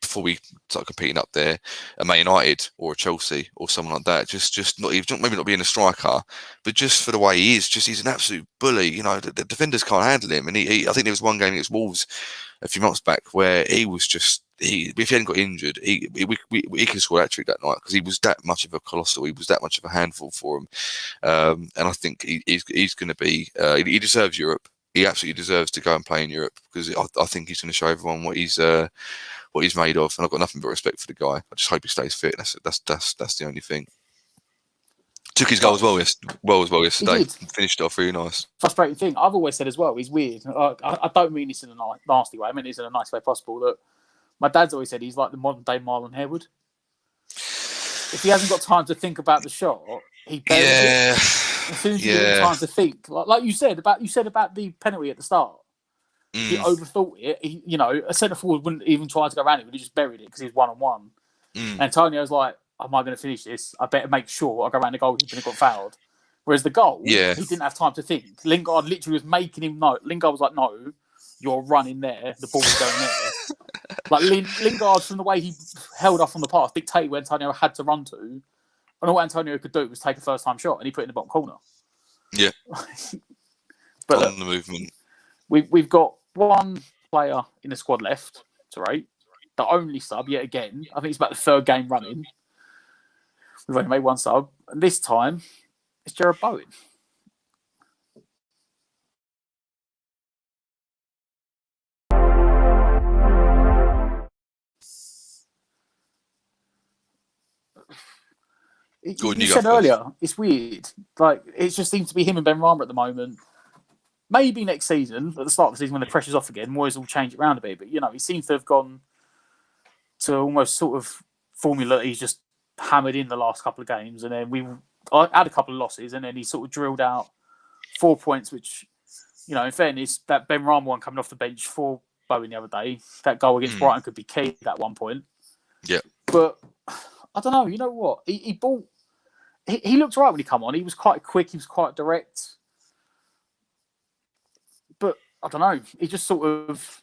Before we start competing up there, a Man United or a Chelsea or someone like that, just not even maybe not being a striker, but just for the way he is, he's an absolute bully. The defenders can't handle him, and I think there was one game against Wolves a few months back where he was if he hadn't got injured, he could score a hat-trick that night because he was that much of a colossal, he was that much of a handful for him, and I think he's going to be. He deserves Europe. He absolutely deserves to go and play in Europe because I think he's going to show everyone what he's made of, and I've got nothing but respect for the guy. I just hope he stays fit. That's the only thing. Took his goal as well yesterday. Finished it off really nice. Frustrating thing. I've always said as well. He's weird. I don't mean this in a nasty way. I mean this in a nice way possible. That my dad's always said he's like the modern day Marlon Harewood. If he hasn't got time to think about the shot, he buries it. As soon as you get time to think, like you said about the penalty at the start, he overthought it. A centre forward wouldn't even try to go around it; but he just buried it because he's 1-on-1. Antonio's like, "Am I going to finish this? I better make sure I go around the goal. He's going to got fouled." Whereas the goal, he didn't have time to think. Lingard literally was making him know. Lingard was like, "No, you're running there. The ball's going there." Like Lingard, from the way he held off on the pass, dictated where Antonio had to run to. And all Antonio could do was take a first-time shot, and he put it in the bottom corner. Yeah. But on the movement. We've got one player in the squad left, to rate. The only sub, yet again. I think it's about the 3rd game running. We've only made one sub. And this time, it's Jarrod Bowen. You said earlier, it's weird. Like, it just seems to be him and Benrahma at the moment. Maybe next season, at the start of the season, when the pressure's off again, Moyes will change it around a bit. But, he seems to have gone to almost sort of formula that he's just hammered in the last couple of games. And then I had a couple of losses, and then he sort of drilled out 4 points, which, in fairness, that Benrahma one coming off the bench for Bowen the other day, that goal against Brighton could be key at one point. Yeah. But I don't know. You know what? He bought. He looked right when he come on. He was quite quick. He was quite direct. But I don't know. He just sort of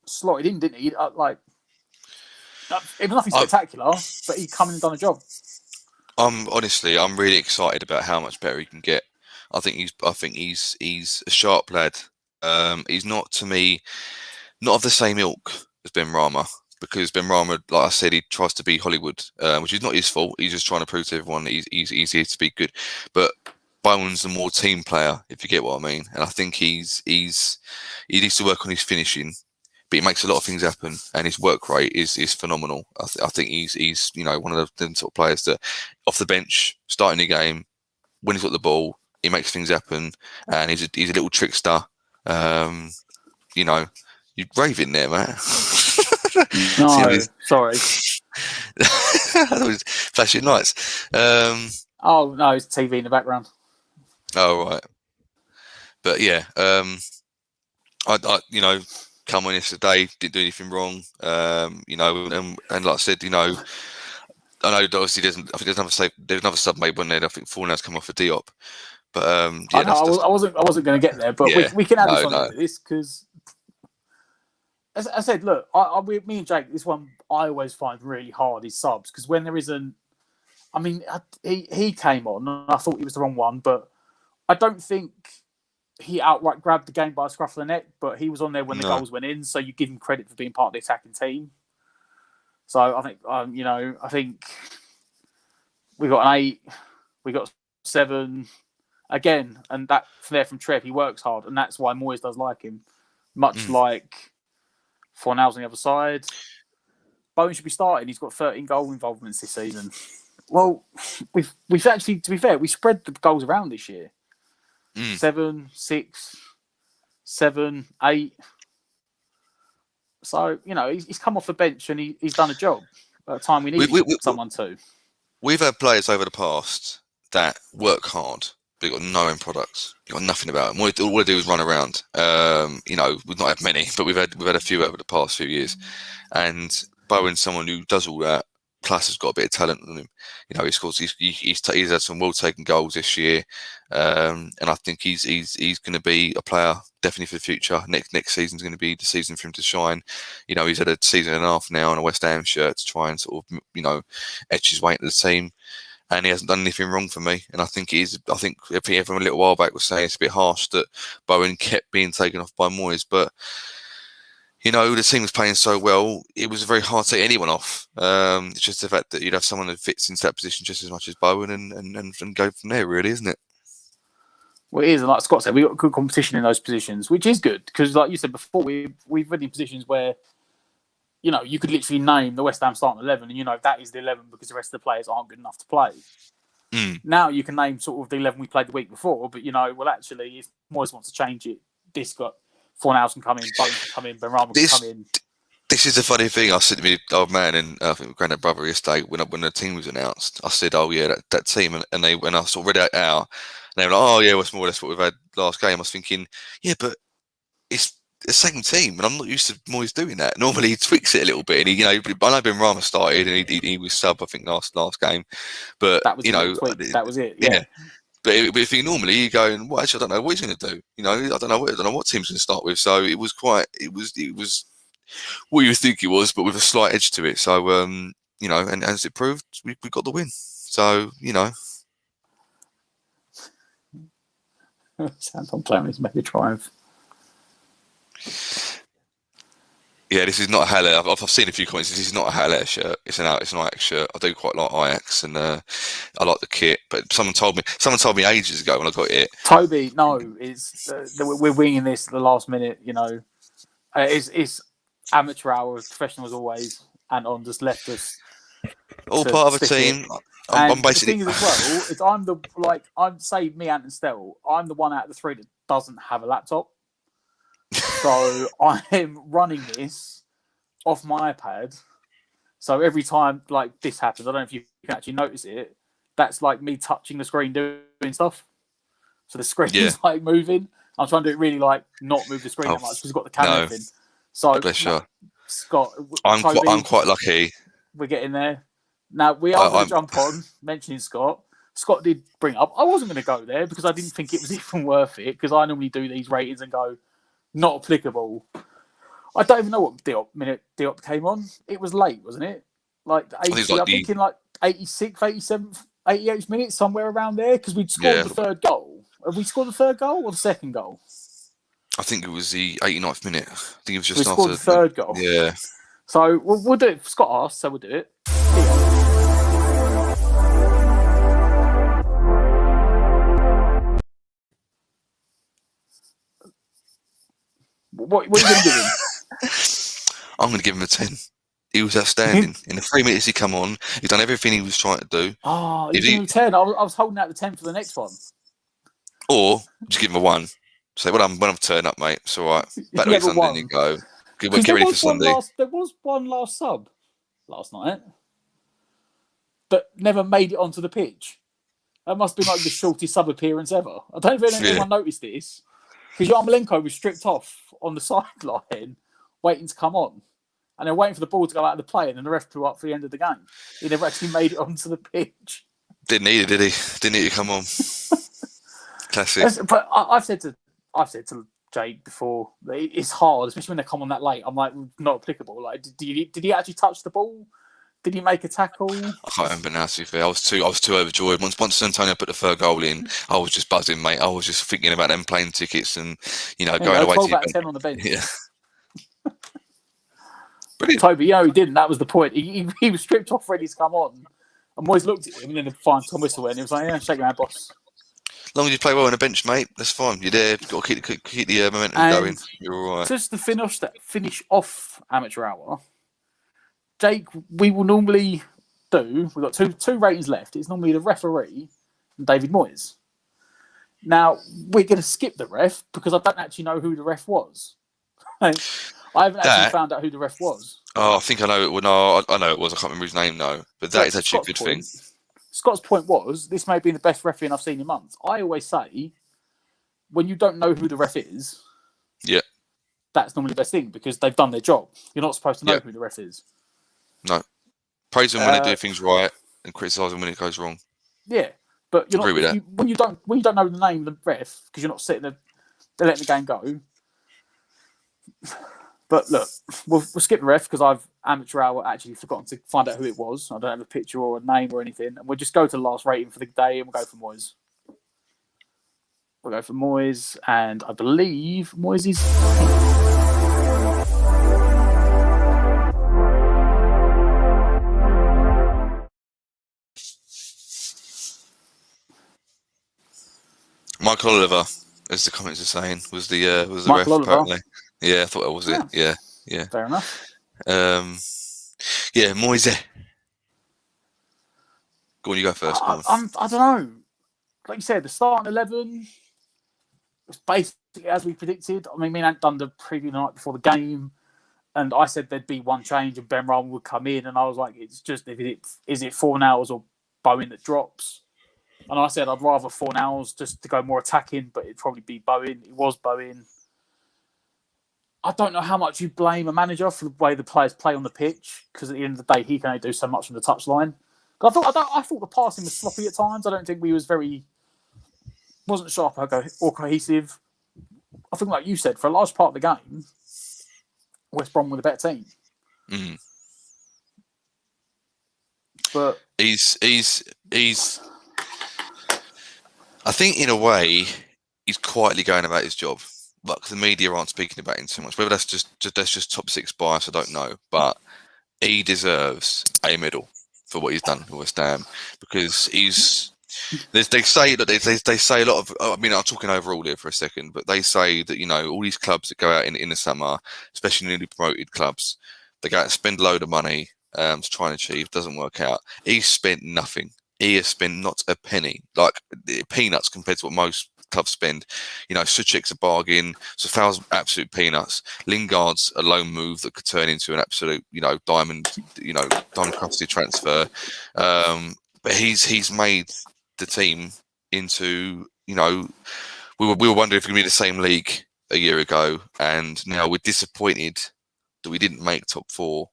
slotted in, didn't he? It was nothing spectacular, but he come in and done a job. I'm really excited about how much better he can get. I think he's a sharp lad. He's not, to me, not of the same ilk as Benrahma. Because Benrahma, like I said, he tries to be Hollywood, which is not his fault. He's just trying to prove to everyone that he's here to be good. But Bowen's the more team player, if you get what I mean. And I think he needs to work on his finishing. but he makes a lot of things happen, and his work rate is phenomenal. I think he's one of the sort of players that off the bench, starting the game, when he's got the ball, he makes things happen, and he's a little trickster. You're raving there, Matt. No, sorry. I was flashing lights. Oh no, it's TV in the background. Oh right, but yeah, I come on yesterday, didn't do anything wrong. And like I said, I know that obviously there's another sub made one there. I think Fornals come off for Diop, but I wasn't going to get there, but we can add this on to this because, as I said, look, me and Jake, this one I always find really hard is subs because when there isn't, I mean, he came on and I thought he was the wrong one, but I don't think he outright grabbed the game by a scruff of the neck, but he was on there when the goals went in, so you give him credit for being part of the attacking team. So I think, I think we got an 8, we got 7 again, and that there from Trev, he works hard, and that's why Moyes does like him. Much like Fornals on the other side. Bowen should be starting. He's got 13 goal involvements this season. Well, we've actually, to be fair, we spread the goals around this year. 7, 6, 7, 8. So, he's come off the bench and he's done a job at a time we need someone to. We've had players over the past that work hard, but got no end products. You've got nothing about them. All they do is run around. We've not had many, but we've had a few over the past few years. And Bowen's someone who does all that. Plus, has got a bit of talent on him. He scores. He's had some well-taken goals this year, and I think he's going to be a player definitely for the future. Next season's going to be the season for him to shine. He's had a season and a half now in a West Ham shirt to try and sort of etch his way into the team, and he hasn't done anything wrong for me. And I think everyone a little while back was saying it's a bit harsh that Bowen kept being taken off by Moyes, but. The team was playing so well, it was very hard to take anyone off. It's just the fact that you'd have someone that fits into that position just as much as Bowen and go from there, really, isn't it? Well, it is, and like Scott said, we've got good competition in those positions, which is good, because like you said before, we've been in positions where, you could literally name the West Ham starting 11, and that is the 11 because the rest of the players aren't good enough to play. Now you can name sort of the 11 we played the week before, but, actually, if Moyes wants to change it, this got... Fornals can come in, Bowen can come in, Benrahma can come in. This is the funny thing. I said to my old man and I think my granddad brother yesterday when the team was announced. I said, "Oh yeah, that team," and when I sort of read it out, and they were like, "Oh yeah, what's more or less what we've had last game." I was thinking, "Yeah, but it's the same team, and I'm not used to Moyes doing that. Normally he tweaks it a little bit, and I know Benrahma started and he was sub I think last game, but that was that was it, yeah. But if you normally you go and well, actually I don't know what he's going to do. I don't know what team's going to start with. So it was what you would think it was, but with a slight edge to it. So and as it proved, we got the win. So Southampton playing his mega triumph. Yeah, this is not a Haller. I've seen a few comments. This is not a Haller shirt. It's an Ajax shirt. I do quite like Ajax, and I like the kit. But someone told me ages ago when I got it. Toby, no, it's we're winging this at the last minute. It's amateur hour, professional as always, and on just left us. All part of a team. I'm basically. The thing is as well, I'm say me, Ant and Stell. I'm the one out of the three that doesn't have a laptop. So I'm running this off my iPad. So every time like this happens, I don't know if you can actually notice it. That's like me touching the screen doing stuff. So the screen is like moving. I'm trying to do it really like not move the screen that much because we've got the camera thing. So Scott, I'm quite lucky. We're getting there. Now we are going to jump on mentioning Scott. Scott did bring up. I wasn't going to go there because I didn't think it was even worth it because I normally do these ratings and go. Not applicable. I don't even know what minute Diop came on. It was late, wasn't it? Like I think in like 86th, 87th, 88th minutes, somewhere around there, because we'd scored the third goal. Have we scored the third goal or the second goal? I think it was the 89th minute. I think it was just after. We scored the third goal. Yeah. So we'll do it. Scott asked, so we'll do it. What are you going to do? I'm going to give him a 10. He was outstanding. In the 3 minutes he come on, he's done everything he was trying to do. Oh, you give him a 10. I was holding out the 10 for the next one. Or just give him a 1. Say, when I'm turning up, mate, it's all right. Back to it Sunday and you go. Get ready for Sunday. There was one last sub last night that never made it onto the pitch. That must have been like the shortest sub appearance ever. I don't know if anyone noticed this. Because Yarmolenko was stripped off on the sideline, waiting to come on. And they're waiting for the ball to go out of the play, and then the ref blew up for the end of the game. He never actually made it onto the pitch. Didn't need it, did he? Didn't need to come on. Classic. But I've said to Jake before, it's hard, especially when they come on that late. I'm like, not applicable. Like, did he actually touch the ball? Did he make a tackle? I can't remember now, to be fair. I was too overjoyed. Once Antonio put the third goal in, I was just buzzing, mate. I was just thinking about them plane tickets and, going away 12 out of 10 on the bench. Yeah. Brilliant. Toby, he didn't. That was the point. He was stripped off, ready to come on. And Moyes looked at him, and then the fine Tom whistle went, and he was like, "Yeah, shake your hand, boss." As long as you play well on the bench, mate, that's fine. You're there. You've got to keep the momentum going. You're all right. Just to finish off amateur hour, Jake, we will normally do. We've got two ratings left. It's normally the referee and David Moyes. Now we're going to skip the ref because I don't actually know who the ref was. I haven't actually found out who the ref was. Oh, I think I know it. Well, no, I know it was. I can't remember his name, though. But that is actually a good thing. Scott's point was, this may have been the best referee I've seen in months. I always say, when you don't know who the ref is, that's normally the best thing because they've done their job. You're not supposed to know who the ref is. No. Praise them when they do things right and criticise them when it goes wrong. Yeah, but you're not, when you don't know the name of the ref because you're not sitting there, they're letting the game go. But look, we'll skip the ref because I've amateur hour actually forgotten to find out who it was. I don't have a picture or a name or anything. And we'll just go to the last rating for the day and we'll go for Moyes. We'll go for Moyes, and I believe Moyes is... Michael Oliver, as the comments are saying, was the Michael ref Oliver. apparently. Yeah, I thought that was it. Yeah. Fair enough. Moyes. Go on, you go first. I don't know. Like you said, the starting 11 was basically as we predicted. I mean, me and Ant done the preview the night before the game, and I said there'd be one change and Benrahma would come in, and I was like, it's just, is it Fornals or Bowen that drops? And I said I'd rather Fornals just to go more attacking, but it'd probably be Bowen. It was Bowen. I don't know how much you blame a manager for the way the players play on the pitch, because at the end of the day, he can only do so much from the touchline. I thought the passing was sloppy at times. I don't think we wasn't sharp or cohesive. I think, like you said, for a large part of the game, West Brom were the better team. Mm-hmm. But he's. I think in a way he's quietly going about his job. But the media aren't speaking about him too much. Whether that's just top six bias, I don't know. But he deserves a medal for what he's done for West Ham, because he's. They say that they say a lot of. I mean, I'm talking overall here for a second, but they say that all these clubs that go out in the summer, especially newly promoted clubs, they go out and spend a load of money to try and achieve. Doesn't work out. He's spent nothing. He has spent not a penny, like peanuts compared to what most clubs spend. Suchek's a bargain. Safal's absolute peanuts. Lingard's a loan move that could turn into an absolute, diamond crusted transfer. But he's made the team into, we were wondering if we'd be in the same league a year ago, and now we're disappointed that we didn't make top four,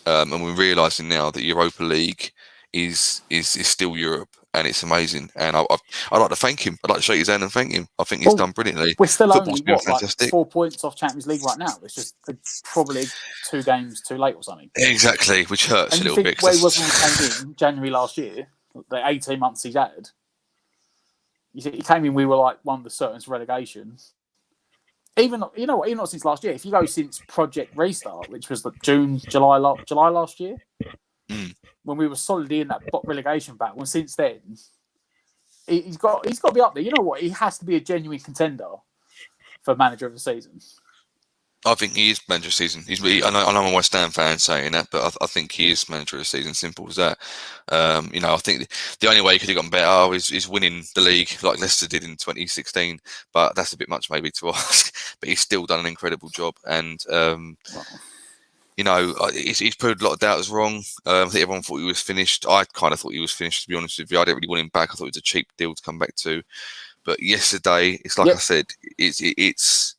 and we're realising now that Europa League is still Europe, and it's amazing. And I'd like to thank him. I'd like to shake his hand and thank him. I think he's done brilliantly. We're still only like 4 points off Champions League right now. It's just probably 2 games too late or something. Exactly, which hurts a little bit. Where he was when he came in January last year, the 18 months he's had. He came in, we were like one of the certain relegation. Even not since last year. If you go since Project Restart, which was like July last year. When we were solidly in that relegation battle, and since then, he's got to be up there. You know what? He has to be a genuine contender for manager of the season. I think he is manager of the season. I know I'm a West Ham fan saying that, but I think he is manager of the season. Simple as that. I think the only way he could have gotten better is winning the league like Leicester did in 2016. But that's a bit much maybe to ask. But he's still done an incredible job, and he's proved a lot of doubters wrong. I think everyone thought he was finished. I kind of thought he was finished, to be honest with you. I didn't really want him back. I thought it was a cheap deal to come back to. But yesterday, it's like I said, it's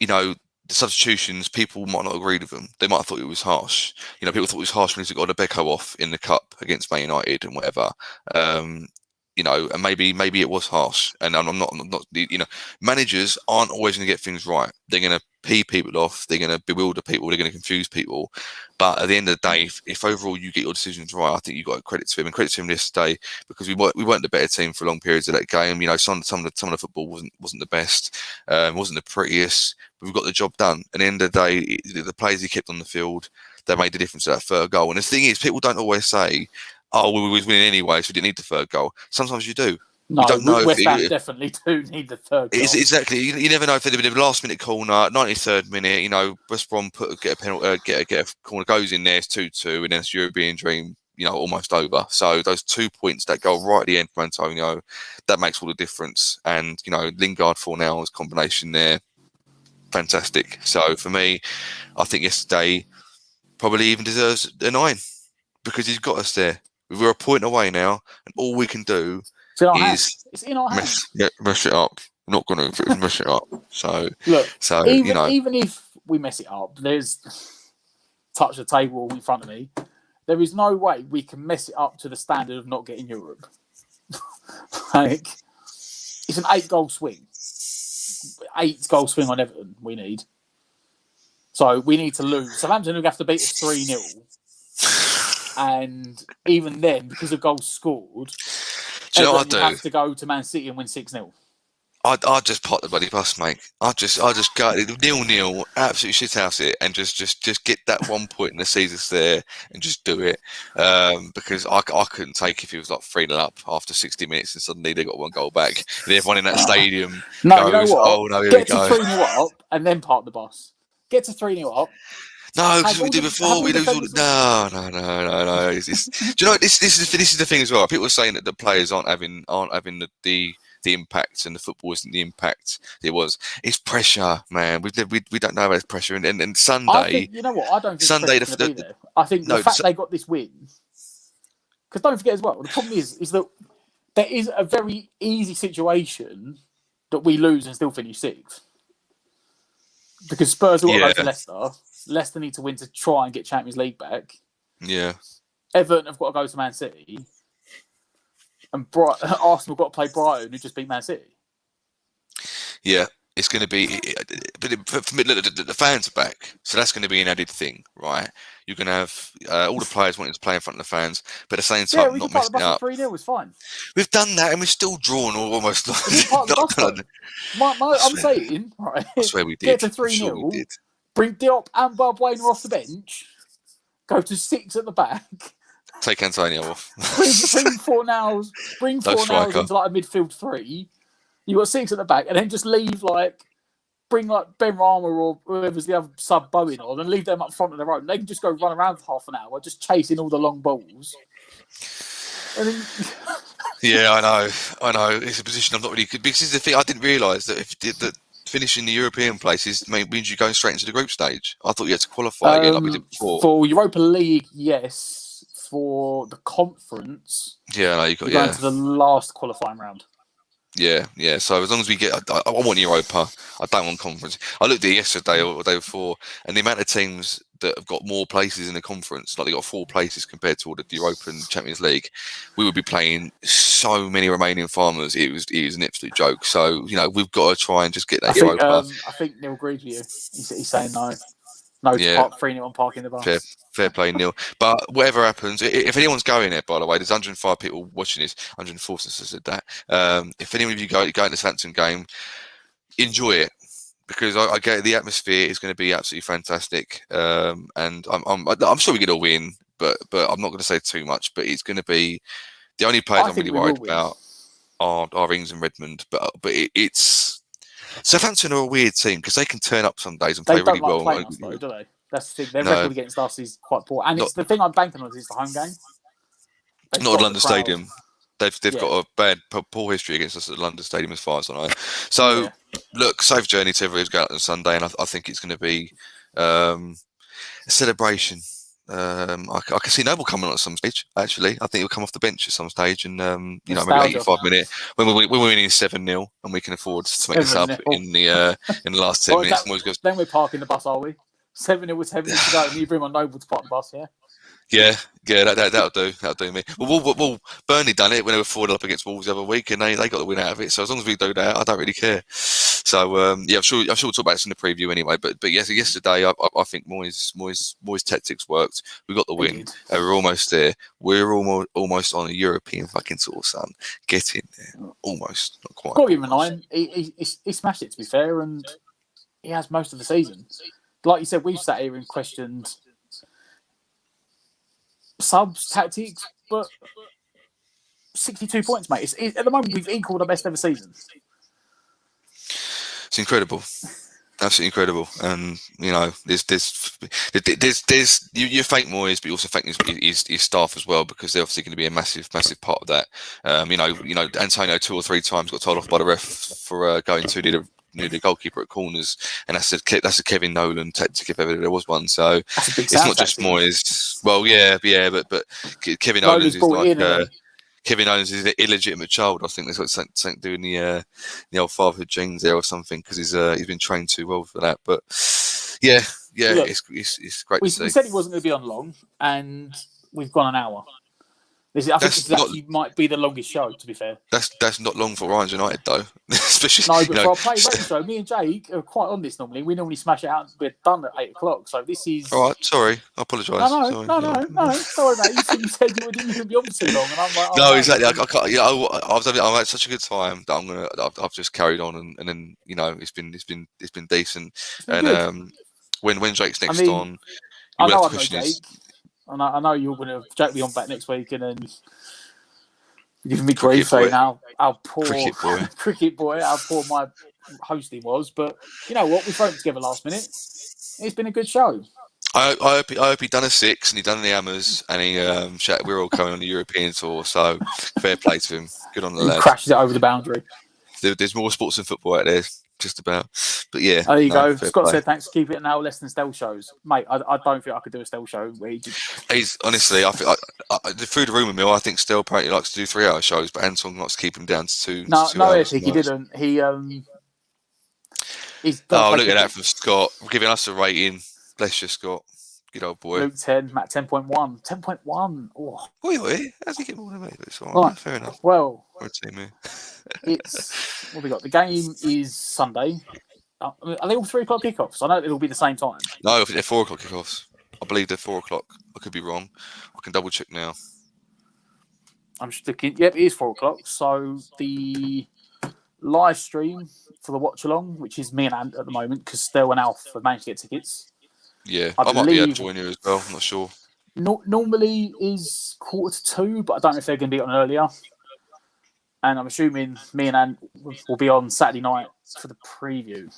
the substitutions, people might not agree with them. They might have thought it was harsh. People thought it was harsh when he got a Becco off in the cup against Man United and whatever. And maybe it was harsh. And I'm not. Managers aren't always going to get things right. They're going to pee people off. They're going to bewilder people. They're going to confuse people. But at the end of the day, if overall you get your decisions right, I think you got credit to him, and credit to him yesterday, because we weren't the better team for long periods of that game. Some of the football wasn't the best, wasn't the prettiest, but we got the job done. At the end of the day, the players he kept on the field, they made the difference to that third goal. And the thing is, people don't always say, "Oh, we was winning anyway, so we didn't need the third goal." Sometimes you do. No, West Ham definitely do need the third goal. Exactly. You never know if there'd been a last-minute corner, 93rd minute. West Brom get a penalty, get a corner, goes in there, it's 2-2, and then it's European dream, almost over. So those 2 points that go right at the end for Antonio, that makes all the difference. And Lingard Fornals combination there, fantastic. So for me, I think yesterday probably even deserves a 9 because he's got us there. We're a point away now, and all we can do. It's in our hands. Mess it up. I'm not going to mess it up. So look, even if we mess it up, there's touch the table in front of me. There is no way we can mess it up to the standard of not getting Europe. It's an 8-goal swing. 8-goal swing on Everton. We need. So we need to lose. Southampton will have to beat us 3-0. And even then, because of goals scored, do you know what I do? Have to go to Man City and win 6-0. I'd just pot the bloody bus, mate. I just go 0-0, absolutely shit house it, and just get that 1 point in the season there and just do it. Because I couldn't take if it was like 3-0 up after 60 minutes and suddenly they got 1 goal back. And everyone in that stadium goes, you know what? Oh no, here get we go. To 3-0 up and then park the bus. Get to 3-0 up. No, because we did before. We lose all the... No. Do you know this is the thing as well? People are saying that the players aren't having the impact, and the football isn't the impact it was. It's pressure, man. We don't know about this pressure. And Sunday, I think, you know what? I don't think Sunday be there. I think the fact they got this win, because don't forget as well. The problem is that there is a very easy situation that we lose and still finish 6th. Because Spurs will go to Leicester. Leicester need to win to try and get Champions League back. Yeah. Everton have got to go to Man City. And Arsenal got to play Brighton, who just beat Man City. Yeah, it's going to be... But for me, the fans are back. So that's going to be an added thing, right? You're going to have all the players wanting to play in front of the fans, but at the same time, not messing it up. 3-0 was fine. We've done that, and we've still drawn almost. I'm saying, right? I swear we did. Get to 3-0. Bring Diop and Bowen off the bench. Go to 6 at the back. Take Antonio off. Bring Fornals into like a midfield 3. You got 6 at the back, and then just leave bring Benrahma or whoever's the other sub Bowen on, and leave them up front of their own. They can just go run around for half an hour, just chasing all the long balls. And then... Yeah, I know. It's a position I'm not really good, because this is the thing. I didn't realise that that finishing the European places means you're going straight into the group stage. I thought you had to qualify again like we did before. For Europa League, yes. For the conference, you're going to the last qualifying round. Yeah. So as long as we get, I want Europa. I don't want conference. I looked at it yesterday or the day before, and the amount of teams that have got more places in the conference, like they got 4 places compared to all the Europa and Champions League, we would be playing so many Romanian farmers. It was an absolute joke. So we've got to try and just get that Europa. I think Neil agrees with you. He's saying no. No, to park 3-0 on parking the bus. Fair play, Neil. But whatever happens, if anyone's going there, by the way, there's 105 people watching this, 104 since I said that. If any of you go into the Southampton game, enjoy it, because I get the atmosphere is going to be absolutely fantastic. And I'm sure we get a win, but I'm not going to say too much. But it's going to be the only players I'm really worried about are Ings and Redmond. But it's Southampton are a weird team because they can turn up some days and They play don't really like well. playing us, though, do they? That's the thing. Their No, record against us is quite poor. And not it's the thing I'm banking on is the home game. They've not at got the London crowd. Stadium. They've Yeah. got a poor history against us at London Stadium as far as I know. So Yeah. look, safe journey to everybody who's going out on Sunday, and I think it's going to be a celebration. I can see Noble coming on at some stage. Actually, I think he'll come off the bench at some stage, and maybe Nostalgia. 85 minute when we're winning 7-0, and we can afford to make this up 7-0. in the last 10 Well, minutes. then we're parking the bus, are we? 7-0 with 7 minutes to go, and you bring on Noble to park the bus, yeah? Yeah, that'll do. That'll do me. Well, Burnley done it when they were 4-0 up against Wolves the other week, and they got the win out of it. So as long as we do that, I don't really care. So I'm sure we'll talk about this in the preview anyway. But yes, yesterday I think Moyes' tactics worked. We got the win. We're almost there. We're almost on a European fucking tour, son. Get in there, almost, not quite. Got to give him a 9. He smashed it, to be fair, and he has most of the season. Like you said, we've sat here and questioned subs tactics, but 62 points, mate. At the moment, we've equalled our best ever season. It's incredible, absolutely incredible. And there's you thank Moyes, but you also thank his staff as well, because they're obviously going to be a massive part of that. Antonio 2 or 3 times got told off by the ref for going too near the goalkeeper at corners, and that's a Kevin Nolan tactic if ever there was one. So it's not just Moyes. Well, yeah, but Kevin Nolan's is like Kevin Nolan's is an illegitimate child. I think there's got something to do in the old fatherhood genes there or something, because he's been trained too well for that. But yeah, look, it's great to see. We said he wasn't going to be on long, and we've gone an hour. I think this actually might be the longest show, to be fair. That's not long for Ryan's United, though. Especially, no, but for our play radio show, me and Jake are quite on this normally. We normally smash it out and we're done at 8 o'clock. So this is... All right, sorry. I apologise. No. Sorry, mate. You said you didn't even be on for too long. And I'm like... No, exactly. I can't... I've had such a good time that I've just carried on, and then, it's been decent. And when Jake's next on... I know I'm no Jake. I know you're going to Jake me on back next week, and then you're giving me grief saying how poor cricket boy, how poor my hosting was. But you know what? We thrown it together last minute. It's been a good show. I hope he done a 6 and he done the hammers, and he we're all coming on the European tour. So fair play to him. Good on the lad. Crashes it over the boundary. There's more sports than football out there. Just about, but yeah. There you go. Scott said, "Thanks for keeping it now less than Stell shows, mate." I don't think I could do a Stell show where he's honestly. I think through the rumour mill, I think Stell apparently likes to do 3-hour shows, but Anton likes to keep him down to 2. No, hours. he didn't. He's look at that from Scott, giving us a rating. Bless you, Scott. Good old boy. Luke 10, Matt 10.1. 10.1. Oh, how's he get more than me? It's all right. Fair enough. Well, it's what we got. The game is Sunday. Are they all 3 o'clock kickoffs? I know it'll be the same time. No, they're 4 o'clock kickoffs. I believe they're 4 o'clock. I could be wrong. I can double check now. I'm just looking. Yep, it is 4 o'clock. So the live stream for the watch along, which is me and Ant at the moment, because Stell and Alf have managed to get tickets. Yeah, I might be able to join you as well. I'm not sure. Normally is 1:45, but I don't know if they're going to be on earlier. And I'm assuming me and Ant will be on Saturday night for the preview.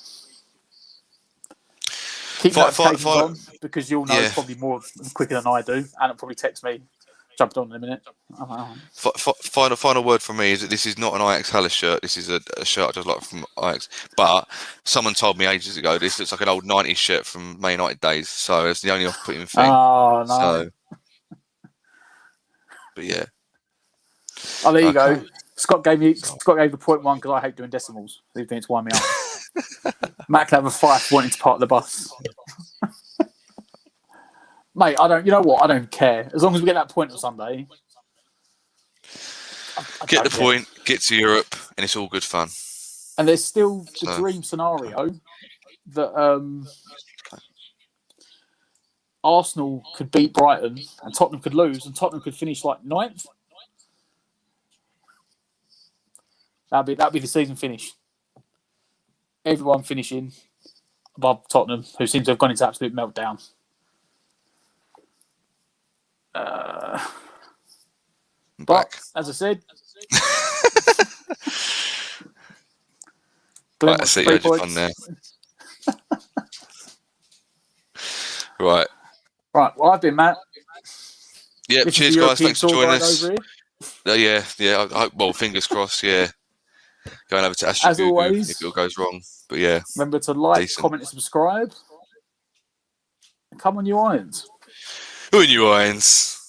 Keep notifications on, because you'll know probably more quicker than I do. And it'll probably text me. Jumped on in a minute. Final word from me is that this is not an Ajax Haller shirt. This is a shirt I just like from Ajax. But someone told me ages ago this looks like an old 90s shirt from Man United days. So it's the only off-putting thing. Oh, no. So, but yeah. Oh, there you go. Scott gave the 0.1 because I hate doing decimals. He's doing it to wind me up. Matt can have a 5 wanting to park the bus. Mate, you know what? I don't care. As long as we get that point on Sunday. Get the point, get to Europe, and it's all good fun. And there's still the dream scenario that Arsenal could beat Brighton and Tottenham could lose and Tottenham could finish like 9th. That'd be the season finish. Everyone finishing above Tottenham, who seem to have gone into absolute meltdown. But as I said, Right, I wants see. 3 You had your fun points. there. Right. Right, well, I've been Matt. Yep. This is Cheers, the guys. European Thanks for tour joining guide us. over here. Yeah. I hope, well, fingers crossed. Yeah. Going over to As Astragugu always, if it all goes wrong. But yeah. remember to like, Decent. comment, and subscribe. And come on, you Irons. Who are you, Irons?